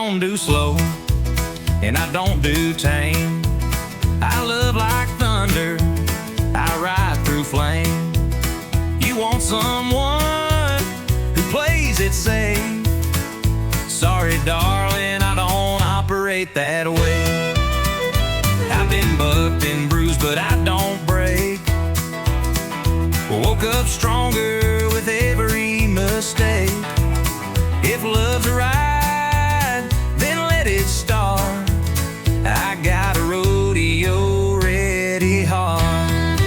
don't do slow, and I don't do tame. I love like thunder, I ride through flame. You want someone who plays it safe. Sorry, darling, I don't operate that way. I've been bucked and bruised, but I don't break. Woke up stronger with every mistake. If love's a ride, then let it start. I got a rodeo ready heart.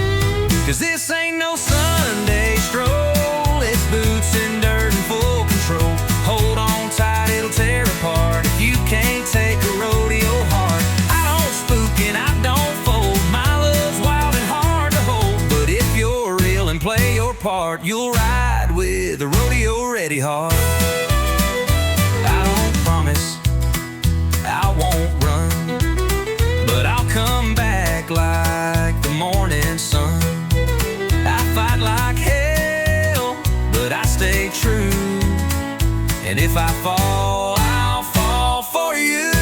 'Cause this ain't no Sunday stroll, it's boots and dirt and full control. Hold on tight, it'll tear apart if you can't take a rodeo heart. I don't spook and I don't fold, my love's wild and hard to hold. But if you're real and play your part, you'll ride with a rodeo ready heart. I don't promise I won't run, but I'll come back like the morning sun. I fight like hell, but I stay true. And if I fall, I'll fall for you.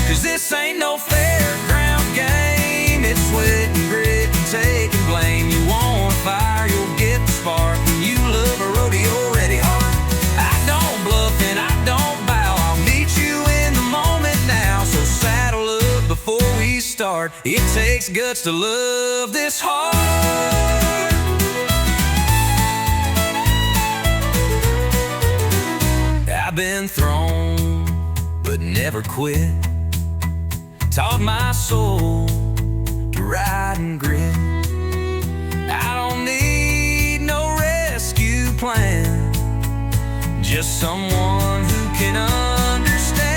'Cause this ain't no fairground game, it's sweat and grit and taking blame. You want fire, you'll get the spark, and you love a rodeo ready heart. I don't bluff and I don't bow, I'll meet you in the moment now. So saddle up before we start, it takes guts to love this hard. I've been thrown, but never quit. Taught my soul to ride and grit. I don't need no rescue plan, just someone who can understand.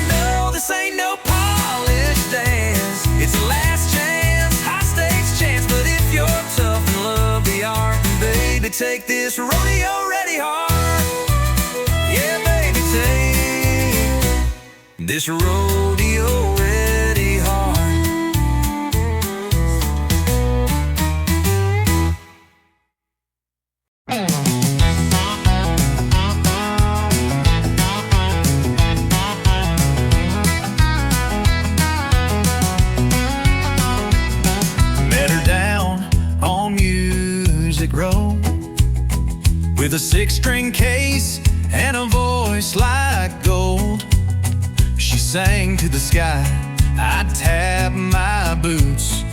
No, this ain't no polished dance, it's a last chance, high stakes chance. But if you're tough and love the art, baby, take this rodeo ready heart. Yeah, baby, take this rodeo ready heart. Met her down on Music Row with a 6-string case and a voice like gold. She sang to the sky, I tapped my boots.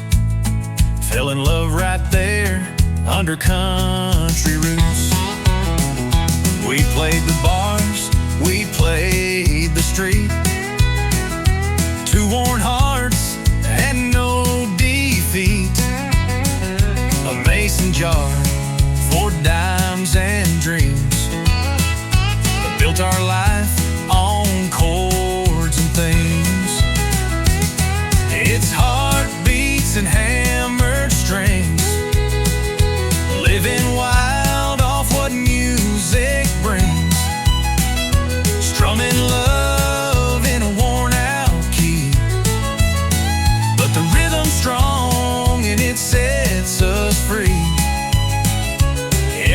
Fell in love right there under country roots. We played the bars, we played the street. 2 worn hearts and no defeat. A mason jar for dimes and dreams. Built our life on chords and themes. It's heartbeats and hammered strings, living wild off what music brings. Strumming love in a worn-out key, but the rhythm's strong and it sets us free.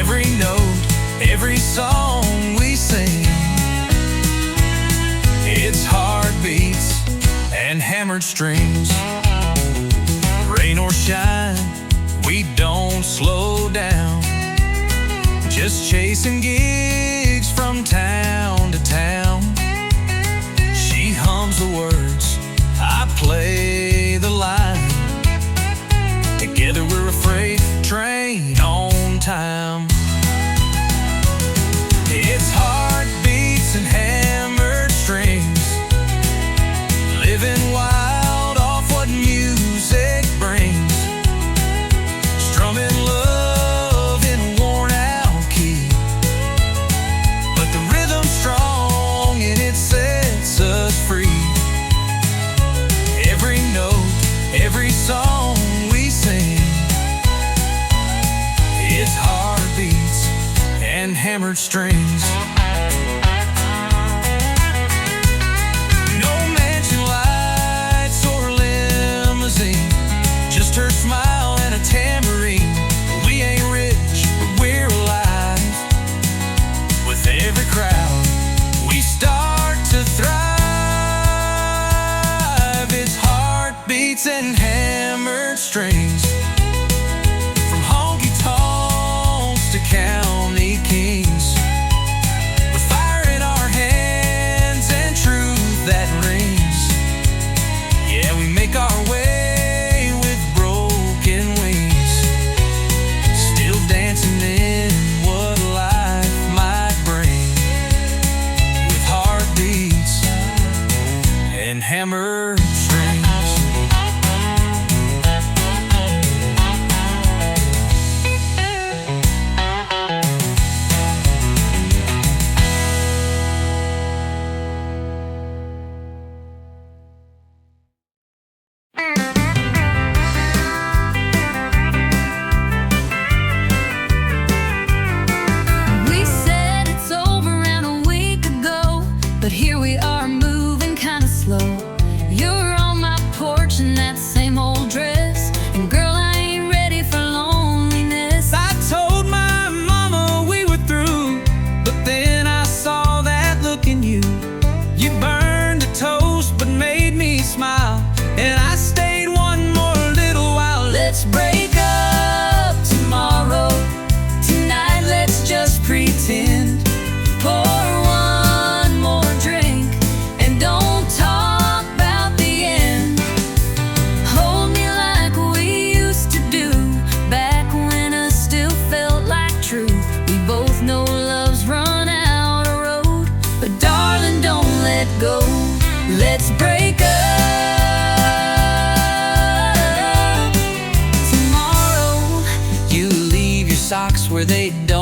Every note, every song we sing, it's heartbeats and hammered strings. Rain or shine, we don't slow down, just chasing gigs from town to town. She hums the words, I play the line. Together we're a freight train on time. It's heartbeats and hammered strings, living wild off what music brings. Strumming love in a worn-out key, but the rhythm's strong and it sets us free. Every note, every song we sing, it's heartbeats and hammered strings. No mansion lights or limousine, just her smile and a tambourine. We ain't rich, but we're alive. With every crowd we start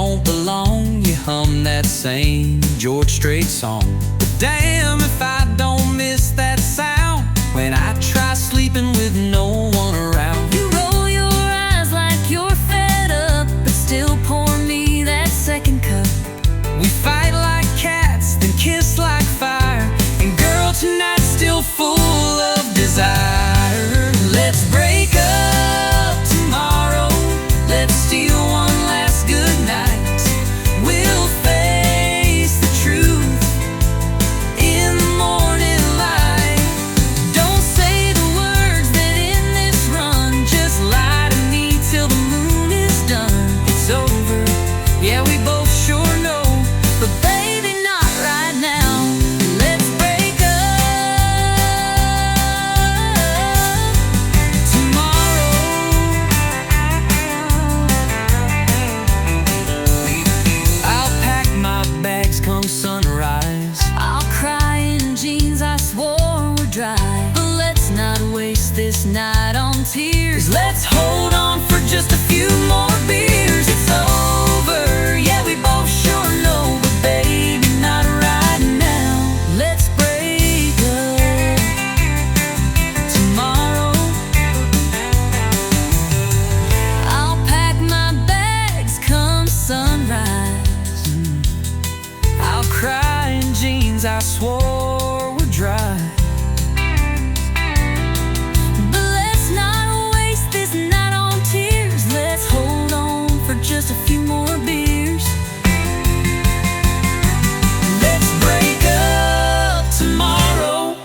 don't belong. You hum that same George Strait song. But damn if I don't miss that sound when I try sleeping with no one around. You roll your eyes like you're fed up, but still pour me that second cup. We fight like cats, then kiss like fire. And girl, tonight's still full of desire. Let's break up tomorrow. Let's steal one last good night. We'll face the truth in the morning light. Don't say the words that end this run. Just lie to me till the moon is done. It's over, yeah, we both sure know. But baby, not right now. Let's break up tomorrow. I'll pack my bags come sunrise. I'll cry in jeans I swore were dry. But let's not waste this night on tears. Let's hold on for just a few more beers. It's over, yeah, we both sure know. But baby, not right now. Let's break up Tomorrow, I'll pack my bags come sunrise. I'll cry in jeans I swore were dry. But let's not waste this night on tears. Let's hold on for just a few more beers. Let's break up tomorrow.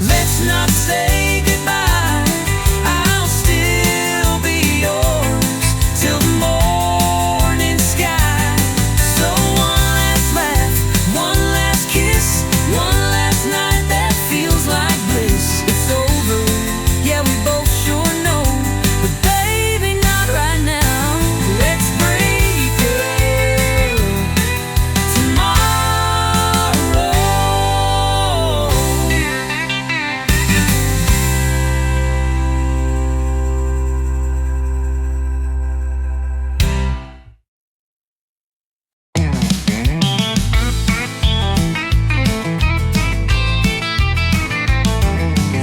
Let's not say goodbye. I'll still be yours till the morning sky. So one last laugh, one last kiss, one last night that feels like bliss. It's over, yeah, we both sure know. But baby, not right now. Let's break up tomorrow.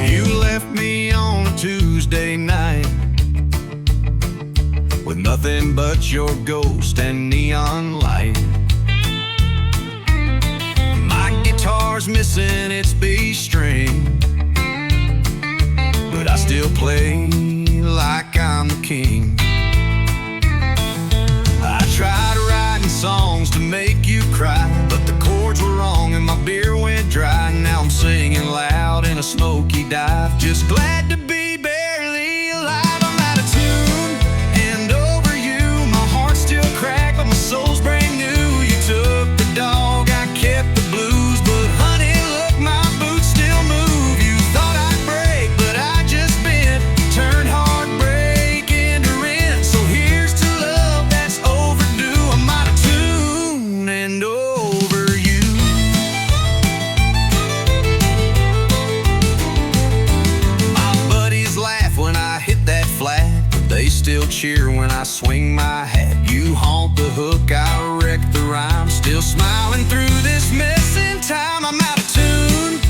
You left me on a Tuesday night with nothing but your ghost and neon light. My guitar's missing its B string, but I still play like I'm the king. I tried writing songs to make you cry, but the chords were wrong and my beer went dry. Now I'm singing loud in a smoky dive, just glad to be barely alive. I'm out of tune and over you. My heart's still cracked, but my soul's brand new. You took the dog, I kept the blues, but honey, look, my boots still move. You thought I'd break, but I just bent, turned heartbreak into rent. So here's to love that's overdue. I'm out of tune and over you. My buddies laugh when I hit that flat, but they still cheer when I swing my hat. You haunt the hook, I wreck the rhyme, still smiling through this mess in time. I'm out of tune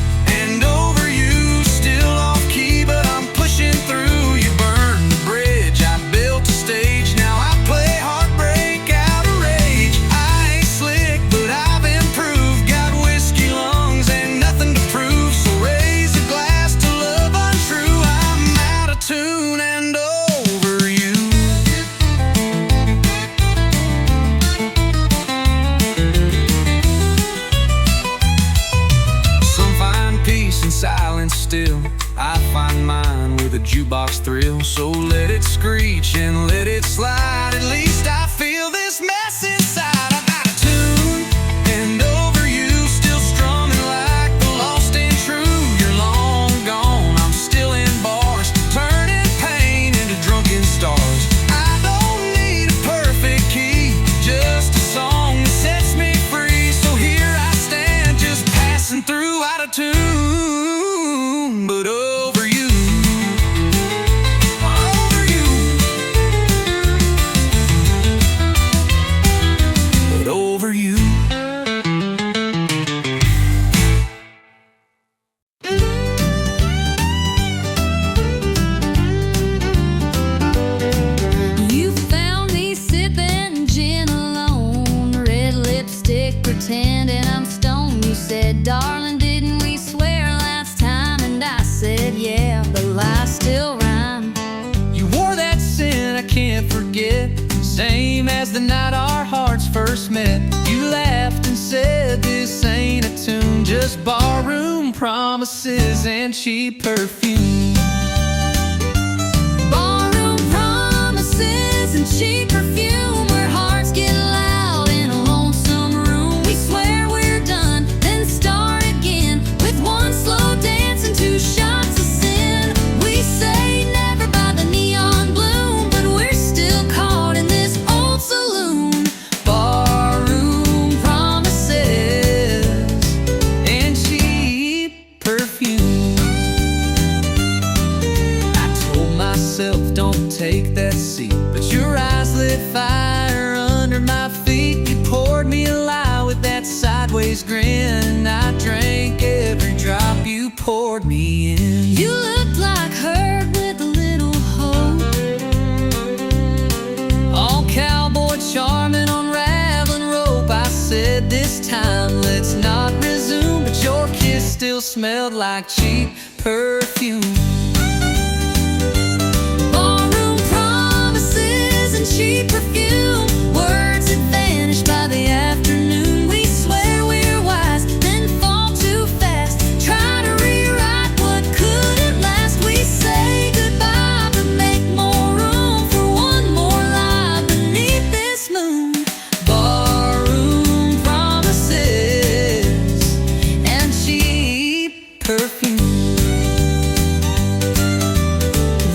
and over you, still off key, but I'm pushing through. You burned the bridge, I built a stage, now I play heartbreak out of rage. I ain't slick, but I've improved, got whiskey lungs and nothing to prove. So raise a glass to love untrue. I'm out of tune and over you. Some find peace in silence still. I find mine with a jukebox thrill. So let it screech and let it slide. At least I feel this mess inside. I'm out of tune and over you, still strumming like the lost and true. You're long gone, I'm still in bars, turning pain into drunken stars. I don't need a perfect key, just a song that sets me free. So here I stand, just passing through, out of tune, but over you. Over you. said, darling, didn't we swear last time? And I said, yeah, but lies still rhyme. You wore that scent I can't forget, same as the night our hearts first met. You laughed and said, this ain't a tune, just barroom promises and cheap perfume. Barroom promises and cheap perfume, where hearts get loud in a lonesome room. We swear we're done, then start again with one slow dance and two shots of sin. We say never by the neon bloom, but we're still caught in this old saloon. Barroom promises and cheap perfume. I told myself don't take that seat, but your eyes lit fire under my feet. You poured me a lie with that sideways grin. I drank every drop you poured me in. You looked like her with a little hope, All cowboy charming, unraveling rope. I said this time let's not resume, but your kiss still smelled like cheap perfume. barroom promises and cheap perfume, words that vanish by the afternoon. We swear we're wise, then fall too fast, try to rewrite what couldn't last. We say goodbye, but make more room for one more lie beneath this moon. Barroom promises and cheap perfume.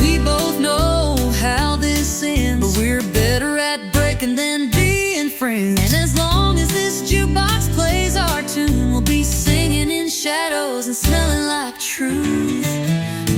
We both know how this ends, but we're better at breaking than being friends. And as long as this jukebox plays our tune, we'll be singing in shadows and smelling like truth.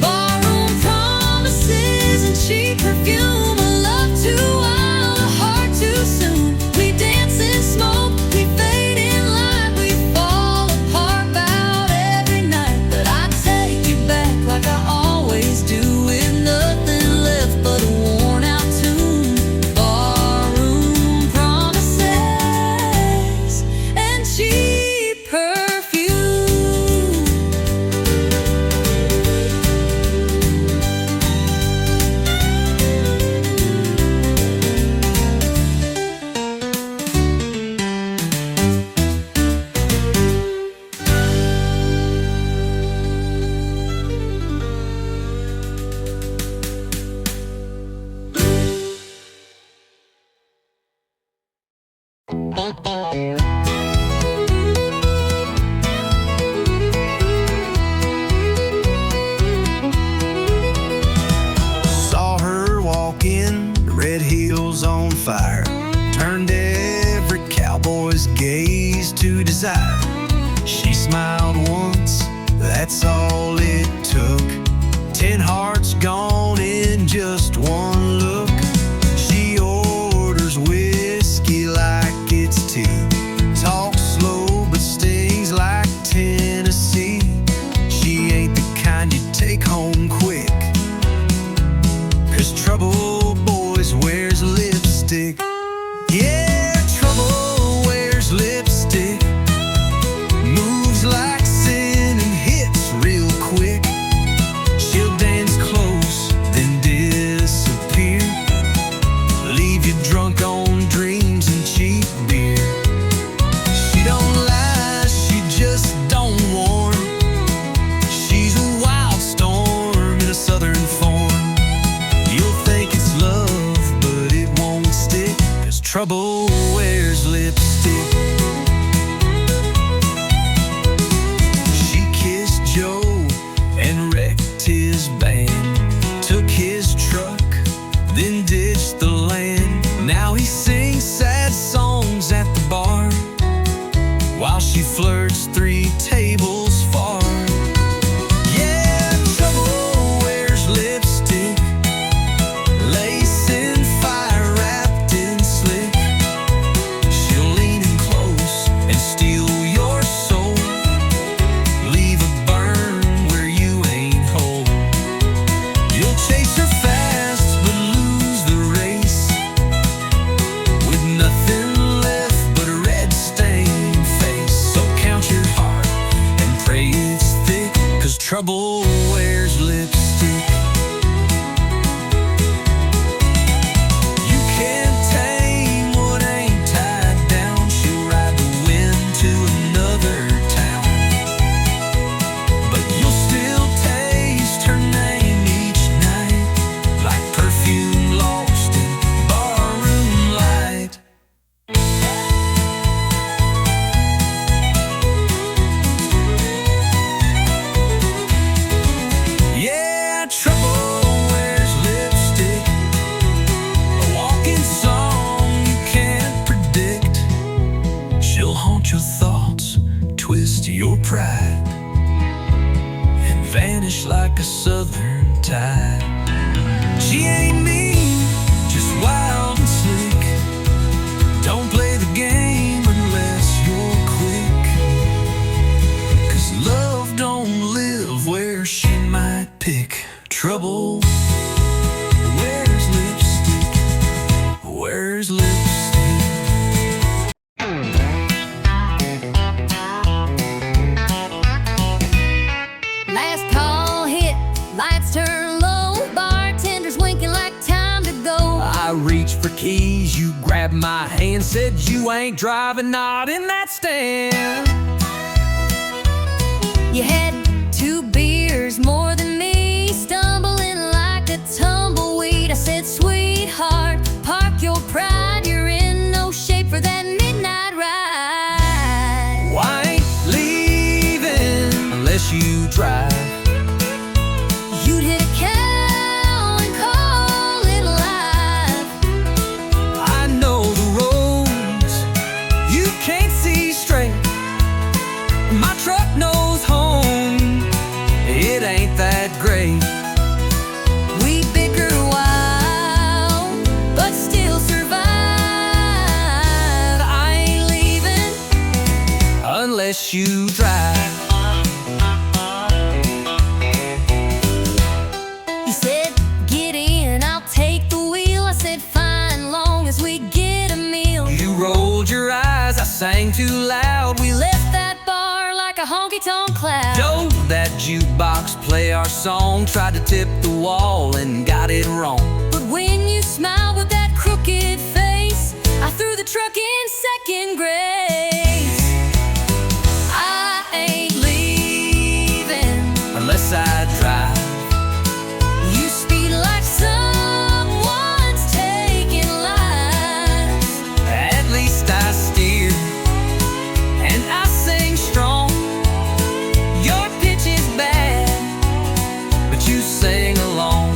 Barroom promises and cheap perfume, a love too wild, a heart too soon. We dance in smoke, we fade in light, we fall apart about every night. But I take you back like I always do, with nothing left but a worn out tune. Barroom promises and cheap perfume. Saw her walk in, red heels on fire, turned every cowboy's gaze to desire. She smiled once, that's all it took. 10 hearts gone in just one look. She orders whiskey like it's tea, talks slow but stings like Tennessee. She ain't the kind you take home quick, 'cause trouble boys wears lipstick. Yeah, trouble wears lipstick, moves like sin and hits real trouble wears lipstick. You can't tame what ain't tied down. She'll ride the wind to another town, but you'll still taste her name each night, like perfume lost in barroom light. Yeah, trouble wears lipstick, a walking song you can't predict. She'll haunt your thoughts, twist your pride, and vanish like a southern tide. She ain't mean, just wild and slick. Don't play the game unless you're quick, 'cause love don't live where she might pick. Trouble wears lipstick, wears lipstick. Last call hit, lights turn low, bartenders winking like time to go. I reached for keys, you grabbed my hand, said you ain't driving, not in that stand. You had 2 beers more than me, stumbling like a tumbleweed. I said, sweetheart, park your pride, you're in no shape for that midnight ride. Well, I ain't leaving unless you drive. You'd hit a cow and call it alive. I know the roads you can't see straight. My truck knows home, it ain't that great. We bicker wild, but still survive. I ain't leaving Unless you drive. You said, get in, I'll take the wheel. I said, fine, long as we get a meal. You rolled your eyes, I sang too loud. We left that bar like a honky-tonk cloud. Don't that jukebox play our song, tried to tip the wall and got it wrong. But when you smiled with that crooked face, I threw the truck in second grace. I ain't leaving Unless I drive. You speed like someone's taking lives. At least I steer and I sing strong. Your pitch is bad, but you sing along.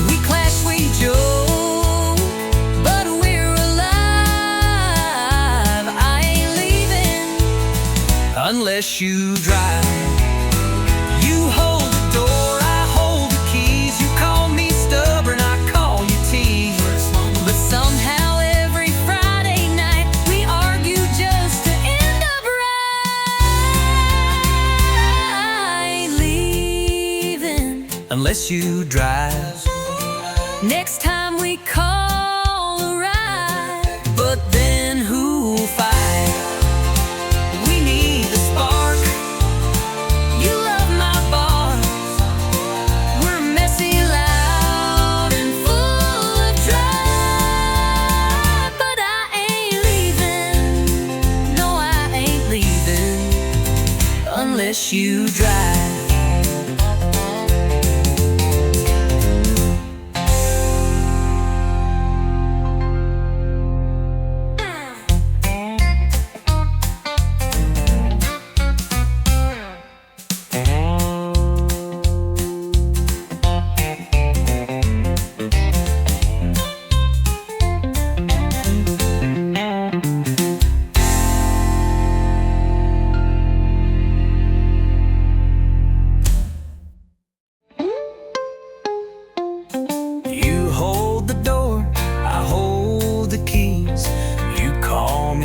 We clash, we joke, but we're alive. I ain't leaving Unless you drive. You hold the door, I hold the keys. You call me stubborn, I call you tease. But somehow every Friday night we argue just to end up right. I ain't leaving Unless you drive. next time we call a ride. But then who'll fight? We need the spark. You love my bars. We're messy, loud, and full of drive. But I ain't leaving. No, I ain't leaving Unless you drive.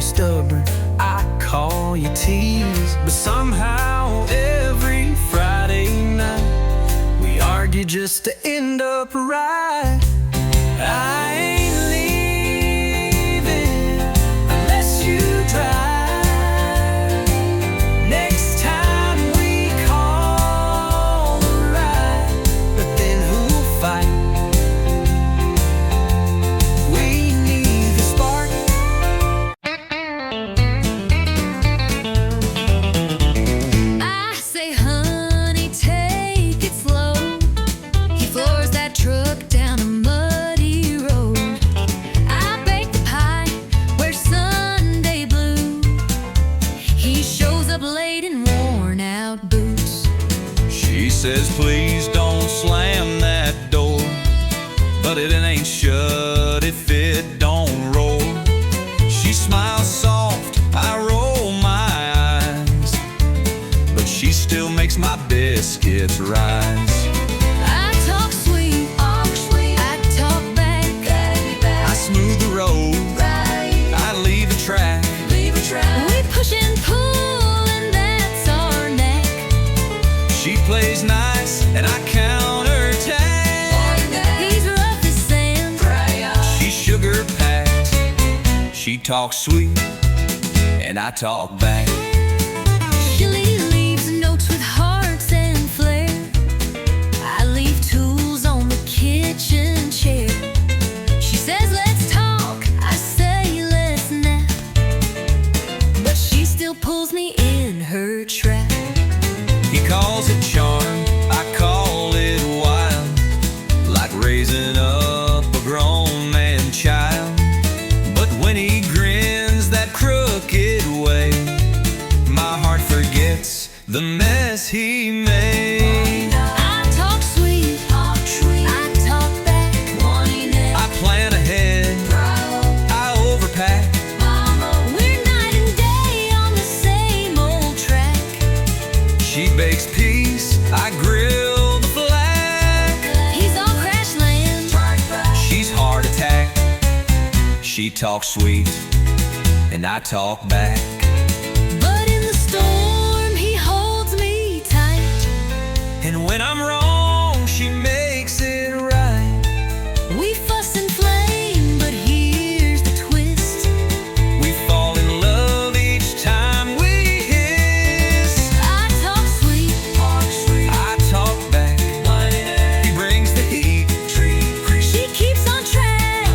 stubborn, I call you tease. But somehow every Friday night we argue just to end up right. I ain't leaving unless you drive. Next time we call says please don't slam that door, but it ain't shut if it don't roll. She smiles soft, I roll my eyes, but she still makes my biscuits rise. I talk sweet, I talk back, I smooth the road, I leave a track. we push and pull and that's our knack. She plays nice and I counterattack. He's rough as sand, She's sugar packed. She talks sweet and I talk back. she leaves notes with hearts and flair. I leave tools on the kitchen chair. She says let's talk, I say let's nap, but she still pulls me in her trap. He calls it charm, I call it wild, like raising up a grown man child. But when he grins that crooked way, my heart forgets the mess he made. I talk sweet, I talk back, I plan ahead, I overpack. we're night and day on the same old track. She bakes peace, I grill the flag. He's all crash land, She's heart attack. She talks sweet and I talk back. but in the storm he holds me tight. And when I'm wrong, she makes it right. We fuss and flame, but here's the twist. We fall in love each time we hiss. I talk sweet, I talk back. He brings the heat. she keeps on track.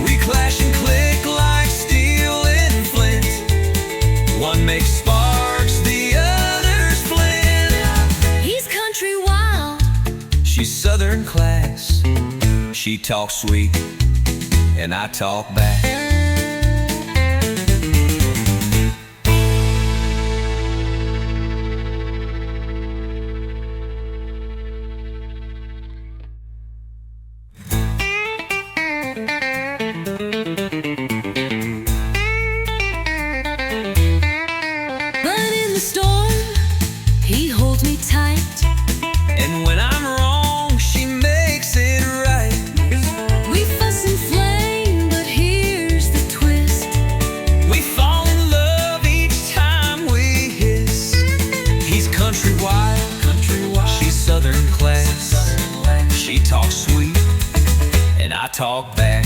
We clash and click like steel and flint. One makes sparks, the other's flint. He's country wild, She's southern class. She talks sweet and I talk back. but in the storm he holds me tight. And when I'm wrong, she makes it right. We fuss and flame, but here's the twist. We fall in love each time we hiss. He's country wild, she's southern class. She talks sweet and I talk back.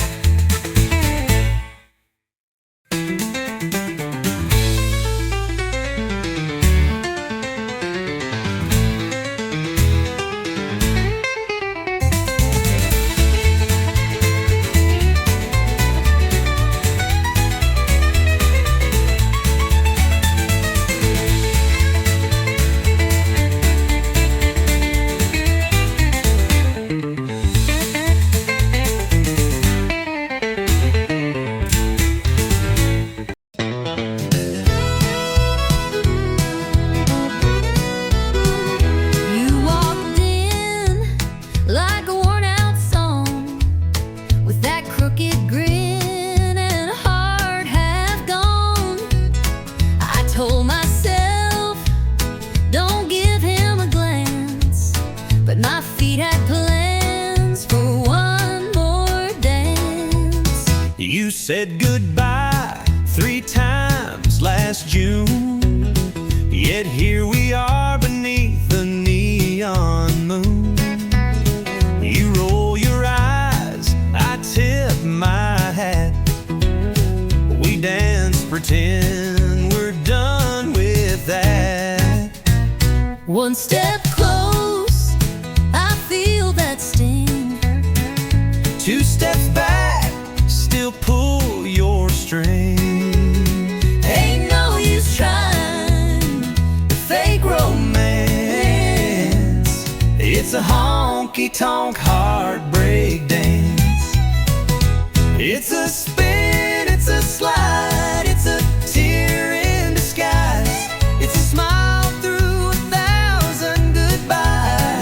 You walked in like a worn out song, with that crooked grin and a heart half gone. I told myself, don't give him a glance, but my feet had plans for one more dance. You said goodbye 3 times last June, yet here we are beneath the neon moon. You roll your eyes, I tip my hat. We dance, pretend we're done with that. One step close, I feel that sting. 2 steps back, still pull your string. Ain't no use trying to fake romance. It's a honky-tonk heartbreak dance. It's a spin, it's a slide, it's a tear in disguise. It's a smile through 1,000 goodbyes.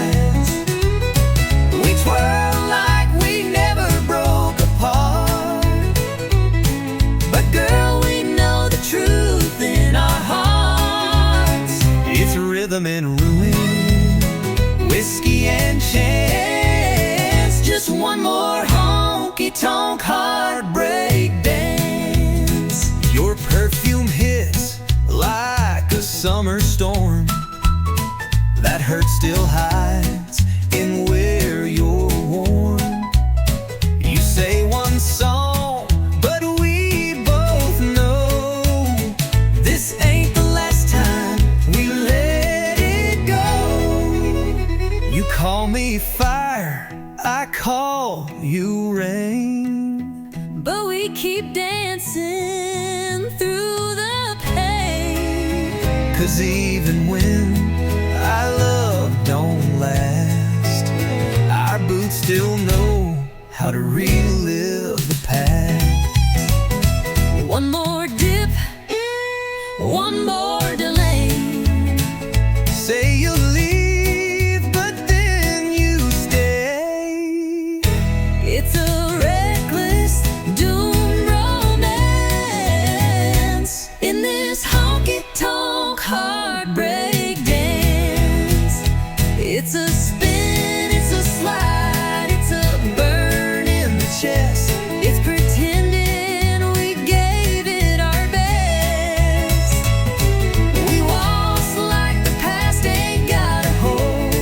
Your perfume hits like a summer storm. That hurt still hides in where you're warm. You say one song, but we both know this ain't the last time we let it go. You call me fire, I call you rain, but we keep dancing through the pain. 'Cause even when our love don't last, our boots still know how to relive the past. One more dip, one more delay. Say you'll leave, but then you stay. It's a reckless doom romance in this honky-tonk heartbreak dance. It's a spin, it's a slide, it's a burn in the chest. It's pretending we gave it our best. We waltz like the past ain't got a hold.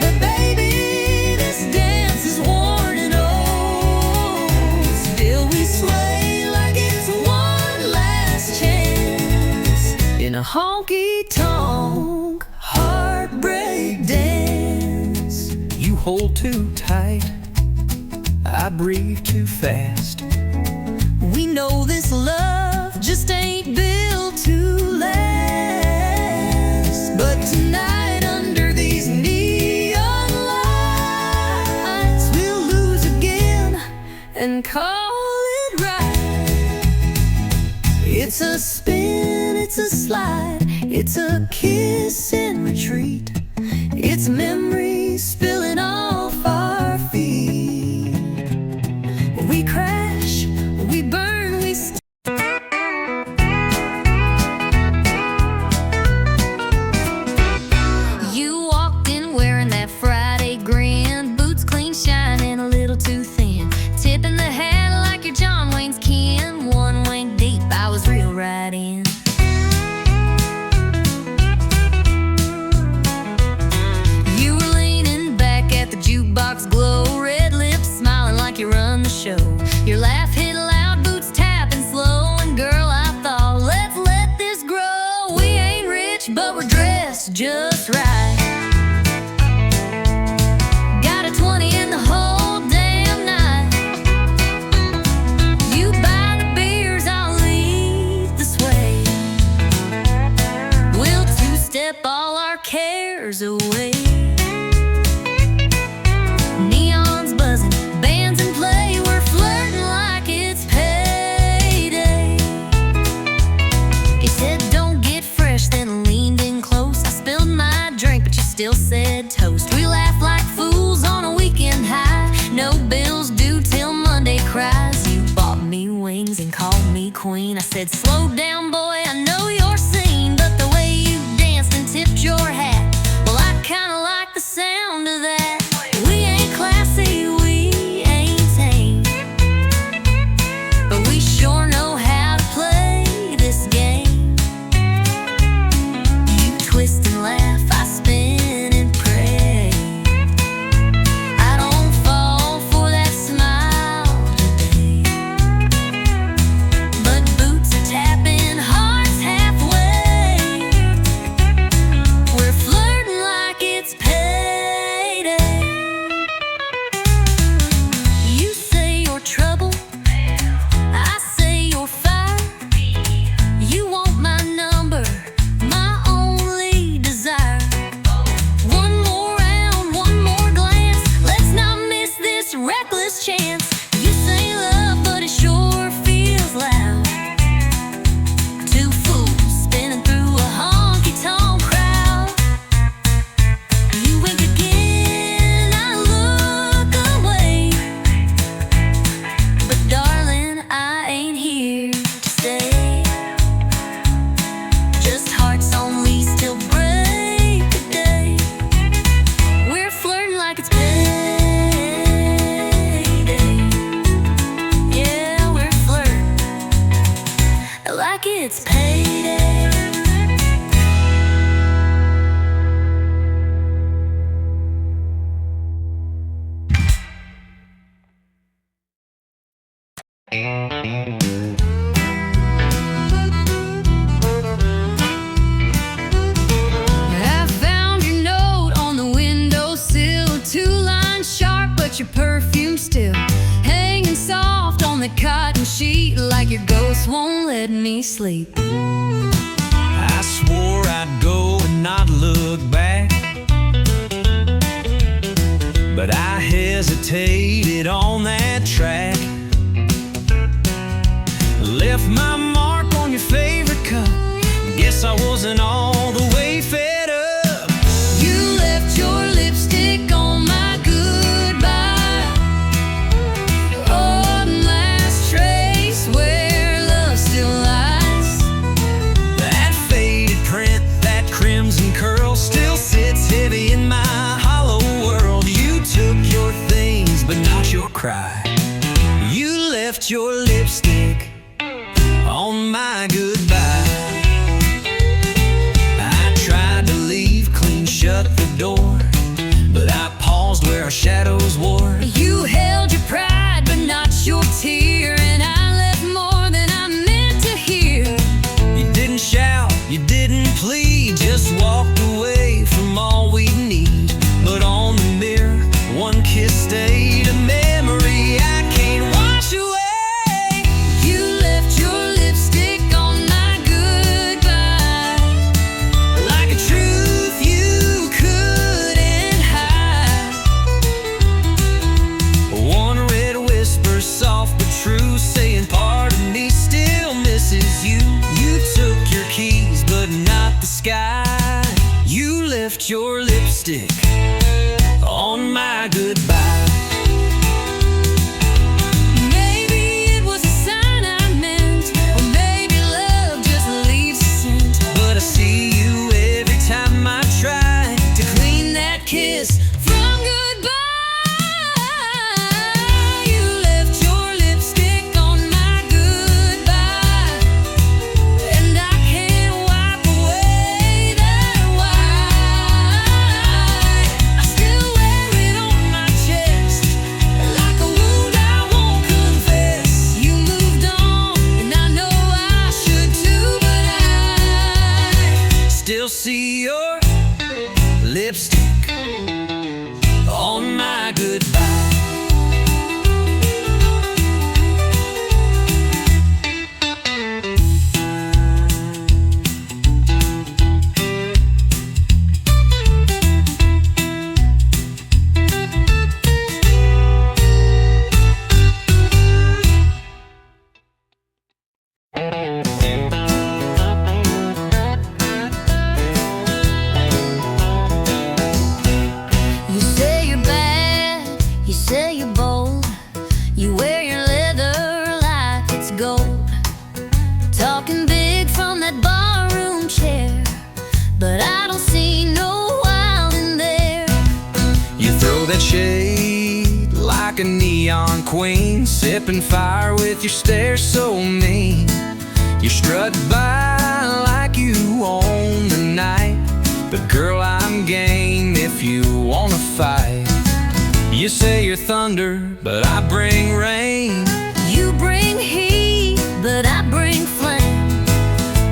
But baby, this dance is worn and old. Still we sway like it's one last chance in a honky-tonk heartbreak dance. You hold too tight, I breathe too fast. We know this love just ain't built to last. But tonight under these neon lights, we'll lose again and call it right. It's a spin, it's a slide, it's a kiss in retreat. It's memories spilling off our feet. We crash, we burn, we You walked in wearing that Friday grin, boots clean shining a little too thin, tipping the hat like you're John Wayne's kin. One wing deep, I was real right in. You were leaning back at the jukebox glow, red lips smiling like you run the show. Your laugh hit loud, boots tapping slow, and girl, I thought, let's let this grow. We ain't rich, but we're dressed just right. Got a 20 in the whole damn night. You buy the beers, I'll lead the sway. We'll two-step all our cares away. Neon's buzzing, bands in play, we're flirting like it's payday. He said don't get fresh, then leaned in close. I spilled my drink, but you still said toast. We laughed like fools on a weekend high, no bills due till Monday cries. You bought me wings and called me queen. I said slow down boy, I know you're seen, but the way you danced and tipped your hat, well I kinda like the sound of that. We ain't classy, we ain't tame, but we sure know how to play this game. You twist and laugh, I spin and pray. I don't fall for that smile today, but boots are tapping, hearts halfway. We're it's payday. I found your note on the windowsill, 2 lines sharp, but your perfume still hanging soft on the cotton sheet, like your ghost won't let me sleep. I swore I'd go and not look back, but I hesitated on that track. Left my mark on your favorite cup. Guess I wasn't all the way fed up. You left your lipstick on my goodbye, oh, the last trace where love still lies. That faded print, that crimson curl, still sits heavy in my hollow world. You took your things, but not your cry. You left your lipstick on my goodbye. I tried to leave, clean shut the door, but I paused where our shadows wore. You held your pride, but not your tear, and I left more than I meant to hear. You didn't shout, you didn't plead, just walked away from all we need. But on the mirror, one kiss stayed, a memory I can't wash away. Sky. You left your lipstick on my goodbye. Maybe it was a sign I meant, or maybe love just leaves a scent. But I see you every time I try to clean that kiss from goodbye. You left your lipstick on my goodbye, and I can't wipe away that white. I still wear it on my chest, like a wound I won't confess. You moved on, and I know I should too, but I still see your lipstick on my goodbye. You say you're bad, you say you're bold, you wear your leather like it's gold, talking big from that barroom chair, but I don't see no wild in there. You throw that shade like a neon queen, sipping fire with your stare so mean. You strut by like you own the night, but girl, I'm game if you wanna fight. You say you're thunder, but I bring rain. You bring heat, but I bring flame.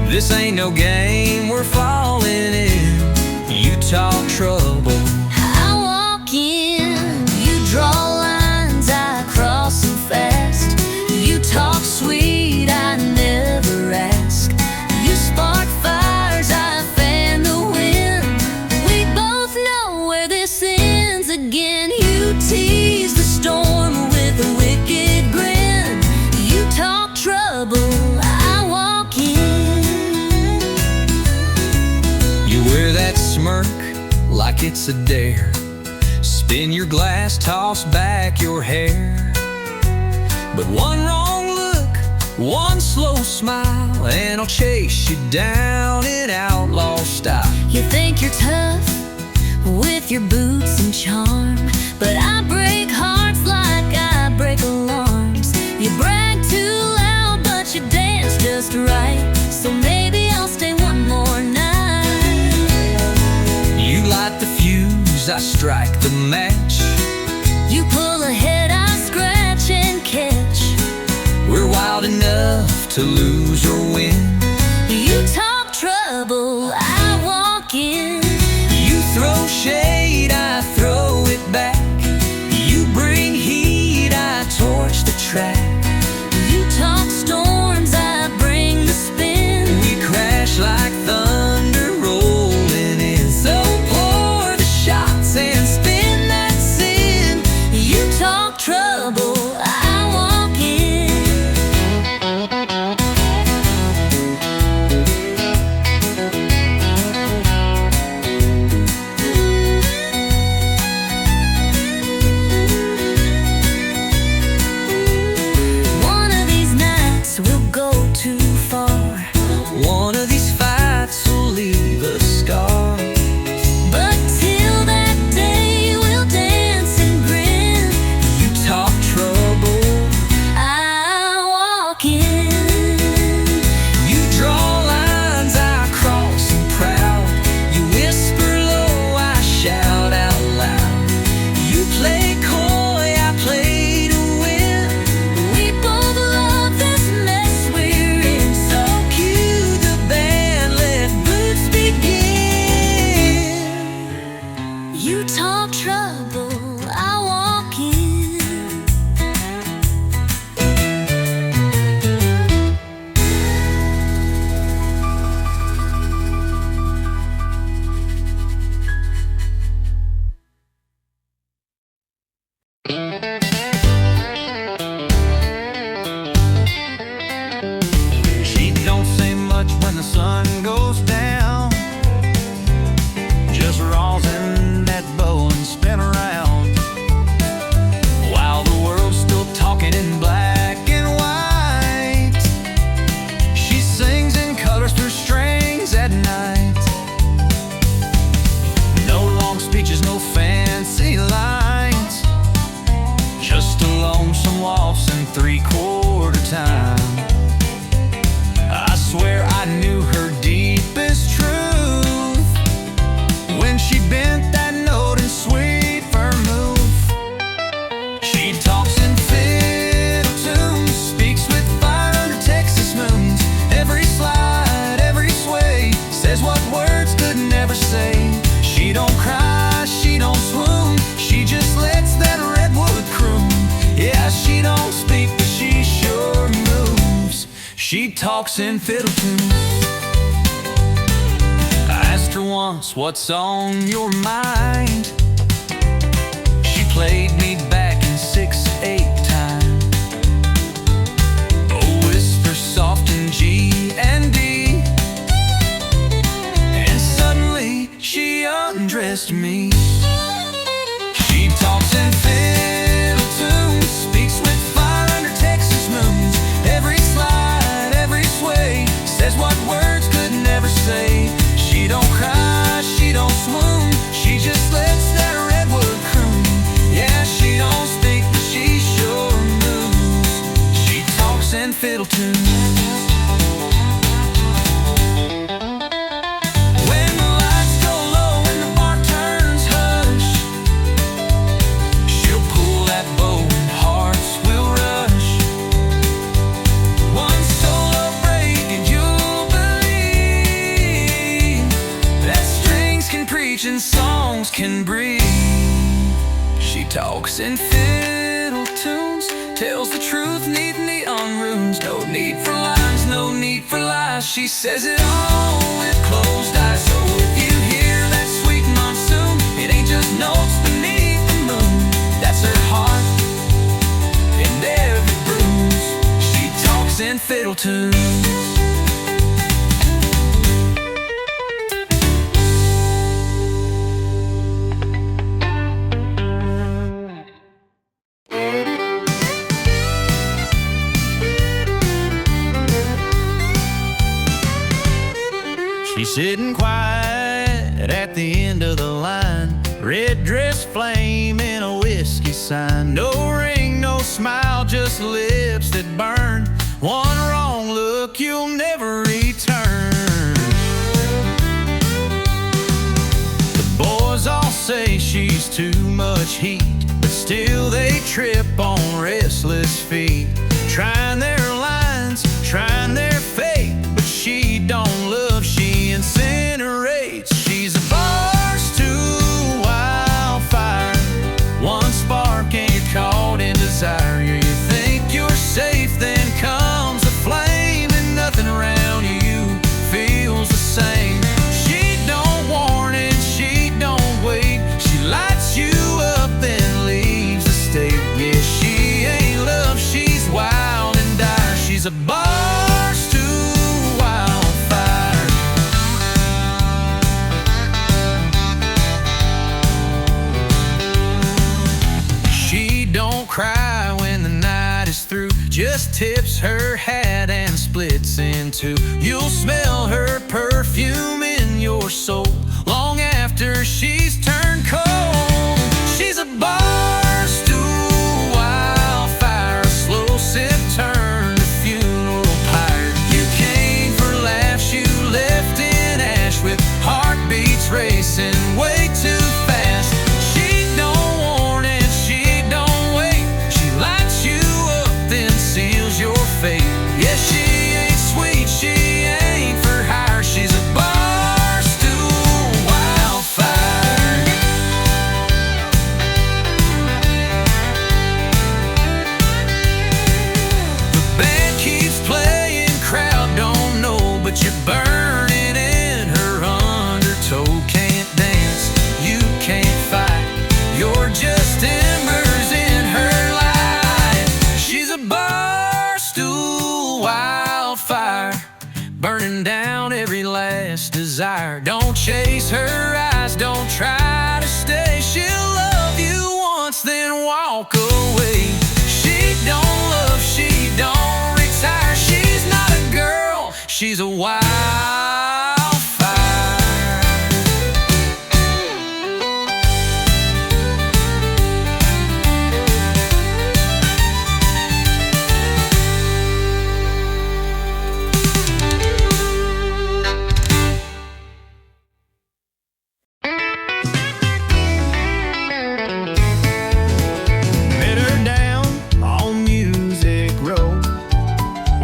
This ain't no game we're falling in. You talk trouble, I walk in, you draw lines, I cross them fast. You talk sweet, I never ask. You spark fires, I fan the wind. We both know where this ends again. You tease the storm with a wicked grin. You talk trouble, I walk in. you wear that smirk like it's a dare. Spin your glass, toss back your hair. But one wrong look, one slow smile, and I'll chase you down in outlaw style. You think you're tough with your boots and charm, but I break hearts like I break alarms. You brag too loud, but you dance just right, so strike the match. You pull ahead, I scratch and catch. We're wild enough to lose or win. You talk trouble, I walk in. You throw shade, I throw it back. You bring heat, I torch the track. You talk storms, I bring the spin. We crash like thunder rolling in. So pour the shots and spin that sin. You talk trouble, I walk in. One of these nights we'll go too far, One of these fights will leave a scar. but till that day we'll dance and grin. You talk trouble, I walk in. you draw lines, I cross them proud. You whisper low, I shout out loud. You play coy, I play to win. We both love this mess we're in. So cue the band, let boots begin. You talk trouble, I walk in. She don't say much when the sun goes down. Just rosin that bow and spin around. While the world's still talking in black and white, she sings in colors through strings at night. No long speeches, no fancy lines, just a lonesome waltz in 3/4 time. I swear I knew her deepest truth when she bent that note in sweet vermouth. She talks in fiddle tunes, speaks with fire under Texas moons. Every slide, every sway, says what words could never say. She don't cry, she don't swoon, she just lets that redwood croon. Yeah, she don't speak, but she sure moves. She talks in fiddle tunes. I asked her once, what's on your mind? She played me back in 6/8 time. A whisper soft in G and D, and suddenly she undressed me. She talks in fiddle tunes, speaks with fire under Texas moons. Every slide, every sway, says what words could never say. She don't cry, she don't swoon, she just lets that redwood croon. Yeah, she don't speak, but she sure moves. She talks in fiddle tunes. When the lights go low and the bar turns hush, she'll pull that bow and hearts will rush. One solo break and you'll believe that strings can preach and songs can breathe. She talks in fiddle tunes, tells the truth, need neon runes. No need for lines, no need for lies. She says it all with closed eyes. So if you hear that sweet monsoon, it ain't just notes beneath the moon. That's her heart and every bruise. She talks in fiddle tunes. She's sitting quiet at the end of the line, red dress flame in a whiskey sign. No ring, no smile, just lips that burn. One wrong look, you'll never return. The boys all say she's too much heat, but still they trip on restless feet, trying their lines, trying their fate. But she don't love, she incinerates. She's a barstool wildfire, one spark and you're caught in desire. You think you're safe, then comes a flame, and nothing around you feels the same. She don't warn and she don't wait, she lights you up and leaves the state. Yeah, she ain't love, she's wild and dire. She's a barstool wildfire. She don't cry when the night is through, just tips her hat and splits in two. You'll smell her perfume in your soul long after she's turned cold. She's a barstool wildfire, a slow sip turn to funeral pyre. You came for laughs, you left in ash with heartbeats racing way too fast. She don't warn and she don't wait, she lights you up then seals your fate. Yeah, she ain't sweet, she ain't for hire, she's a barstool wildfire. The band keeps playing, crowd don't know, but you're burning in her undertow. Can't dance, you can't fight, you're just embers in her light. She's a barstool wildfire, burning down every last desire. Don't chase her eyes, don't try to stay. She'll love you once, then walk away. She don't love, she don't retire. She's not a girl, she's a wildfire. Met her down on Music Row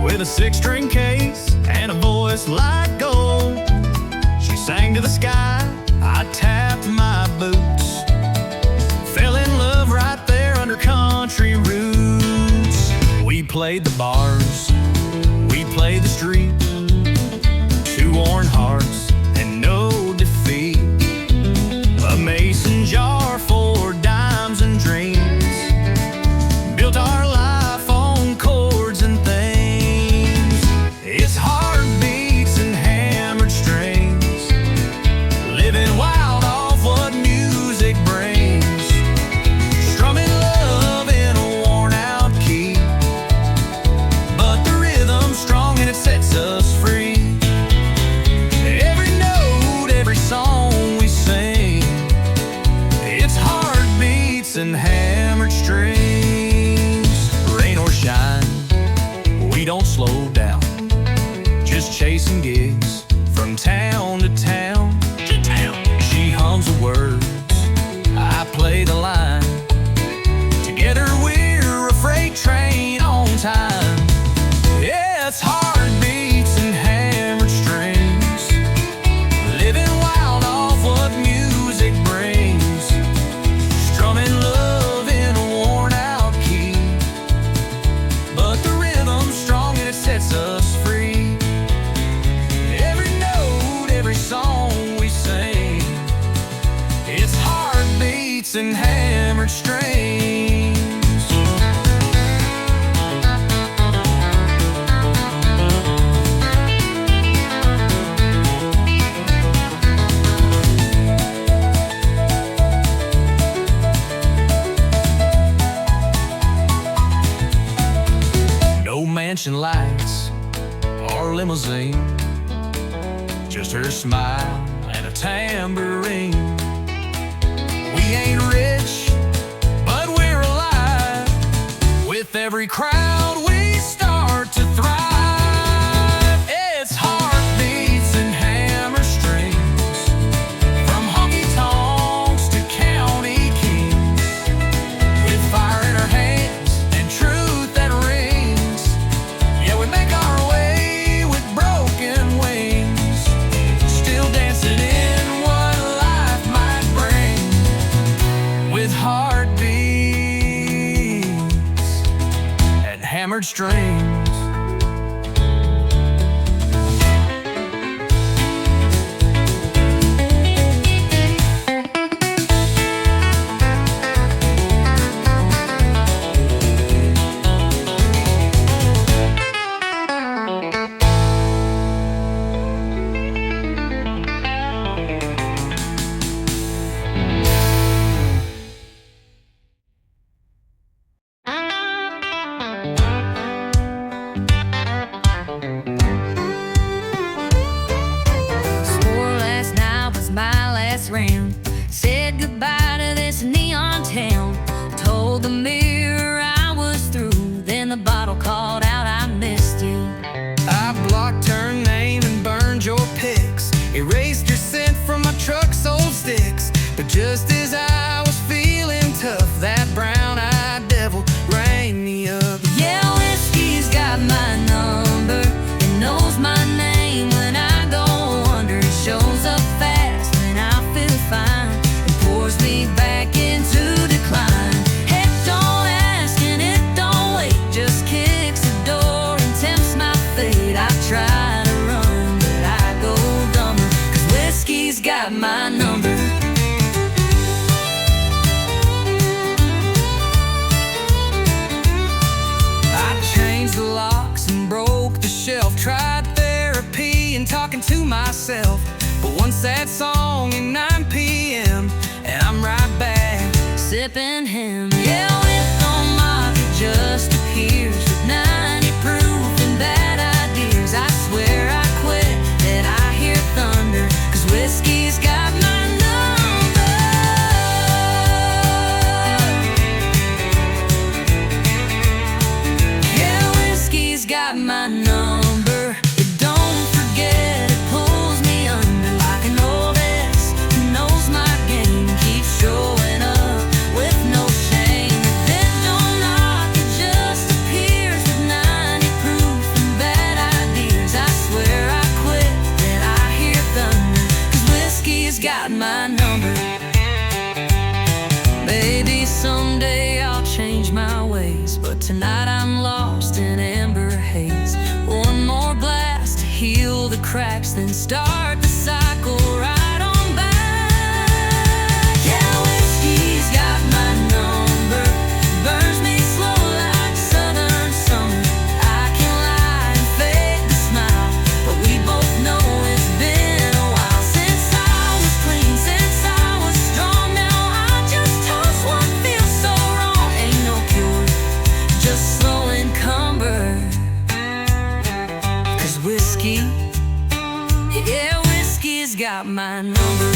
with a 6-string case and a voice like gold. She sang to the sky, I tapped my boots, fell in love right there under country roots. We played the bars, we played the street, two worn hearts and no defeat. A mason jar for dimes and dreams, built our life on chords and themes. It's heartbeats and hammered strings, living wild off what music brings. Strumming love in a worn out key, but the rhythm's strong and it sets us free. Every note, every song we sing, it's heartbeats and hammered strings. Rain or shine, we don't slow down, just chasing gigs from town to town. She hums the words, I play the line. Together we're a freight train on time. Yeah, it's heartbeats and hammered strings, living wild off what music brings. Strumming love in a worn out key, but the rhythm's strong and it sets us free. Every note, every song we sing, it's heartbeats and hammered strings. No mansion lights or limousine, just her smile and a tambourine. We ain't rich, but we're alive. With every crowd we start to thrive. It's heartbeats and hammer strings, from honky tonks to county strings. Round. Said goodbye to this neon town. Told the mirror I was through. Then the bottle called out, I missed you. I blocked her name and burned your pics. Erased your scent from my truck's old sticks. But just as I was feeling tough, that brown-eyed devil rang me up. Yeah, whiskey's got my number. It knows my name when I go under. It shows up fast when I feel fine. It pours me back into decline. Heck, don't ask and it don't wait. Just kicks the door and tempts my fate. I try to run, but I go dumber. 'Cause whiskey's got my number. I changed the locks and broke the shelf. Tried therapy and talking to myself. But one sad song at 9 p.m. and I'm right back Sipping him. Yeah, with no market just appears. With 90 proof and bad ideas. I swear I quit that I hear thunder. 'Cause whiskey's got my number. Yeah, whiskey's got my number. It don't forget, it pulls me under like an old ex who knows my game. Keeps showing up with no shame. Then don't knock, it just appears. With 90 proof and bad ideas. I swear I quit that I hear thunder. 'Cause whiskey's got my number. Maybe someday I'll change my ways, but tonight I'm lost in amber haze. One more blast to heal the cracks, then start the cycle right on back. Yeah, whiskey's got my number. Burns me slow like southern summer. I can lie and fake the smile, but we both know it's been a while since I was clean, since I was strong. Now I just toast what feels so wrong. Ain't no cure, just slow encumber. 'Cause whiskey, yeah, whiskey's got my number.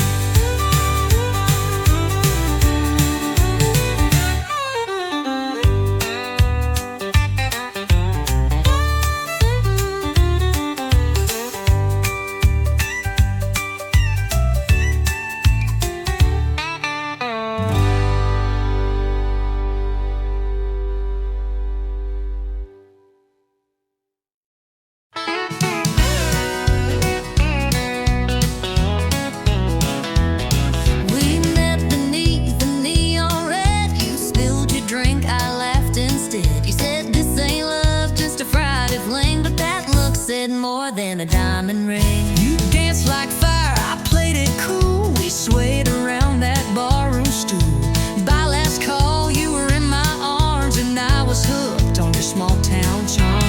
We met beneath the neon red. You spilled your drink, I laughed instead. You said this ain't love, just a Friday fling. But that look said more than a diamond ring. You danced like fire, I played it cool. We swayed around that barroom stool. By last call, you were in my arms, and I was hooked on your small town charm.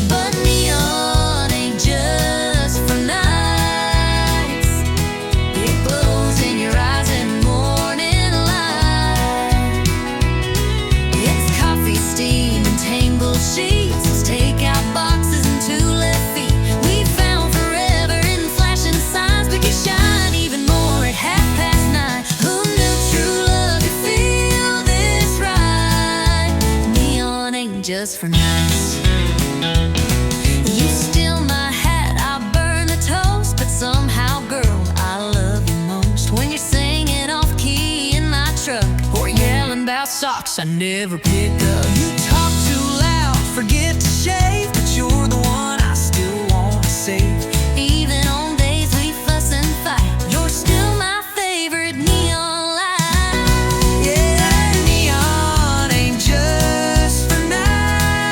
But neon ain't just for nights. It glows in your eyes in morning light. It's coffee, steam, and tangled sheets. It's takeout boxes and 2 left feet. We found forever in flashing signs. We could shine even more at 9:30. Who knew true love could feel this right? Neon ain't just for nights. You steal my hat, I burn the toast. But somehow, girl, I love you most when you're singing off key in my truck, or yelling about socks I never pick up. You talk too loud, forget to shave, but you're the one I still want to save. Even on days we fuss and fight, you're still my favorite neon light. Yeah, neon ain't just for nights.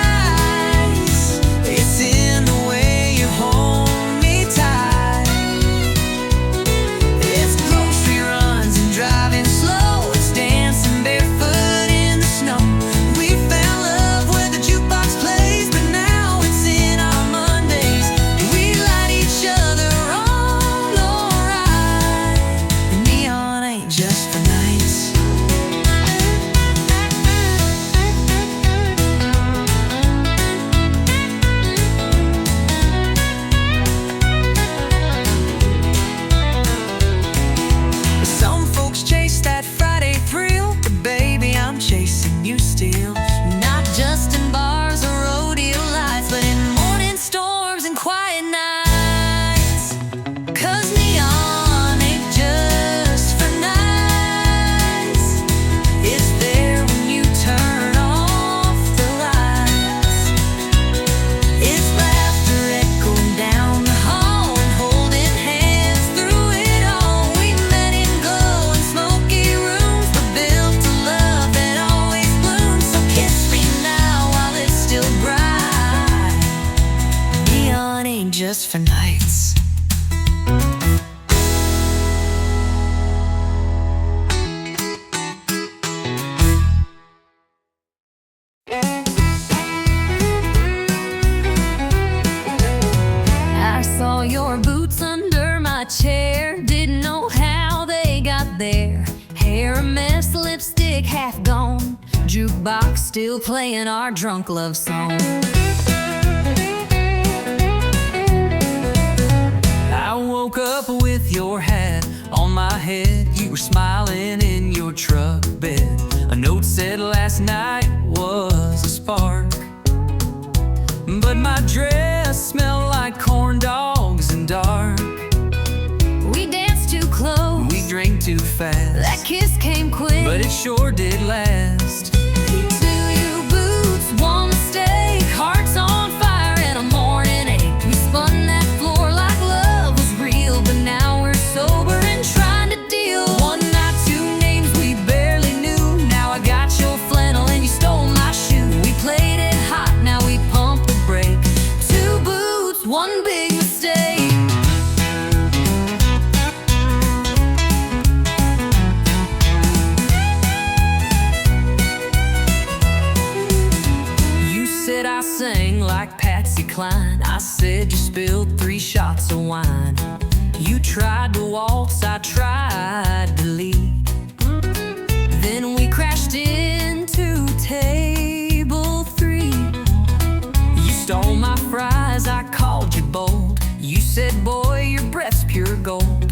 neon ain't just for nights. I saw your boots under my chair, didn't know how they got there. Hair a mess, lipstick half gone, jukebox still playing our drunk love song. I woke up with your hat on my head. You were smiling in your truck bed. A note said last night was a spark, but my dress smelled like corn dogs and dark. We danced too close, We drank too fast, that kiss came quick, but it sure did last. Two you boots, one mistake, hearts on fire and a morning ache. We spun that floor like love was real, but now we're sober and trying to deal. One night, two names we barely knew. Now I got your flannel and you stole my shoe. We played it hot, now we pump the brake. Two boots, one big mistake. I sang like Patsy Cline. I said you spilled 3 shots of wine. You tried to waltz, I tried to lead. Then we crashed into table 3. You stole my fries, I called you bold. You said, boy, your breath's pure gold.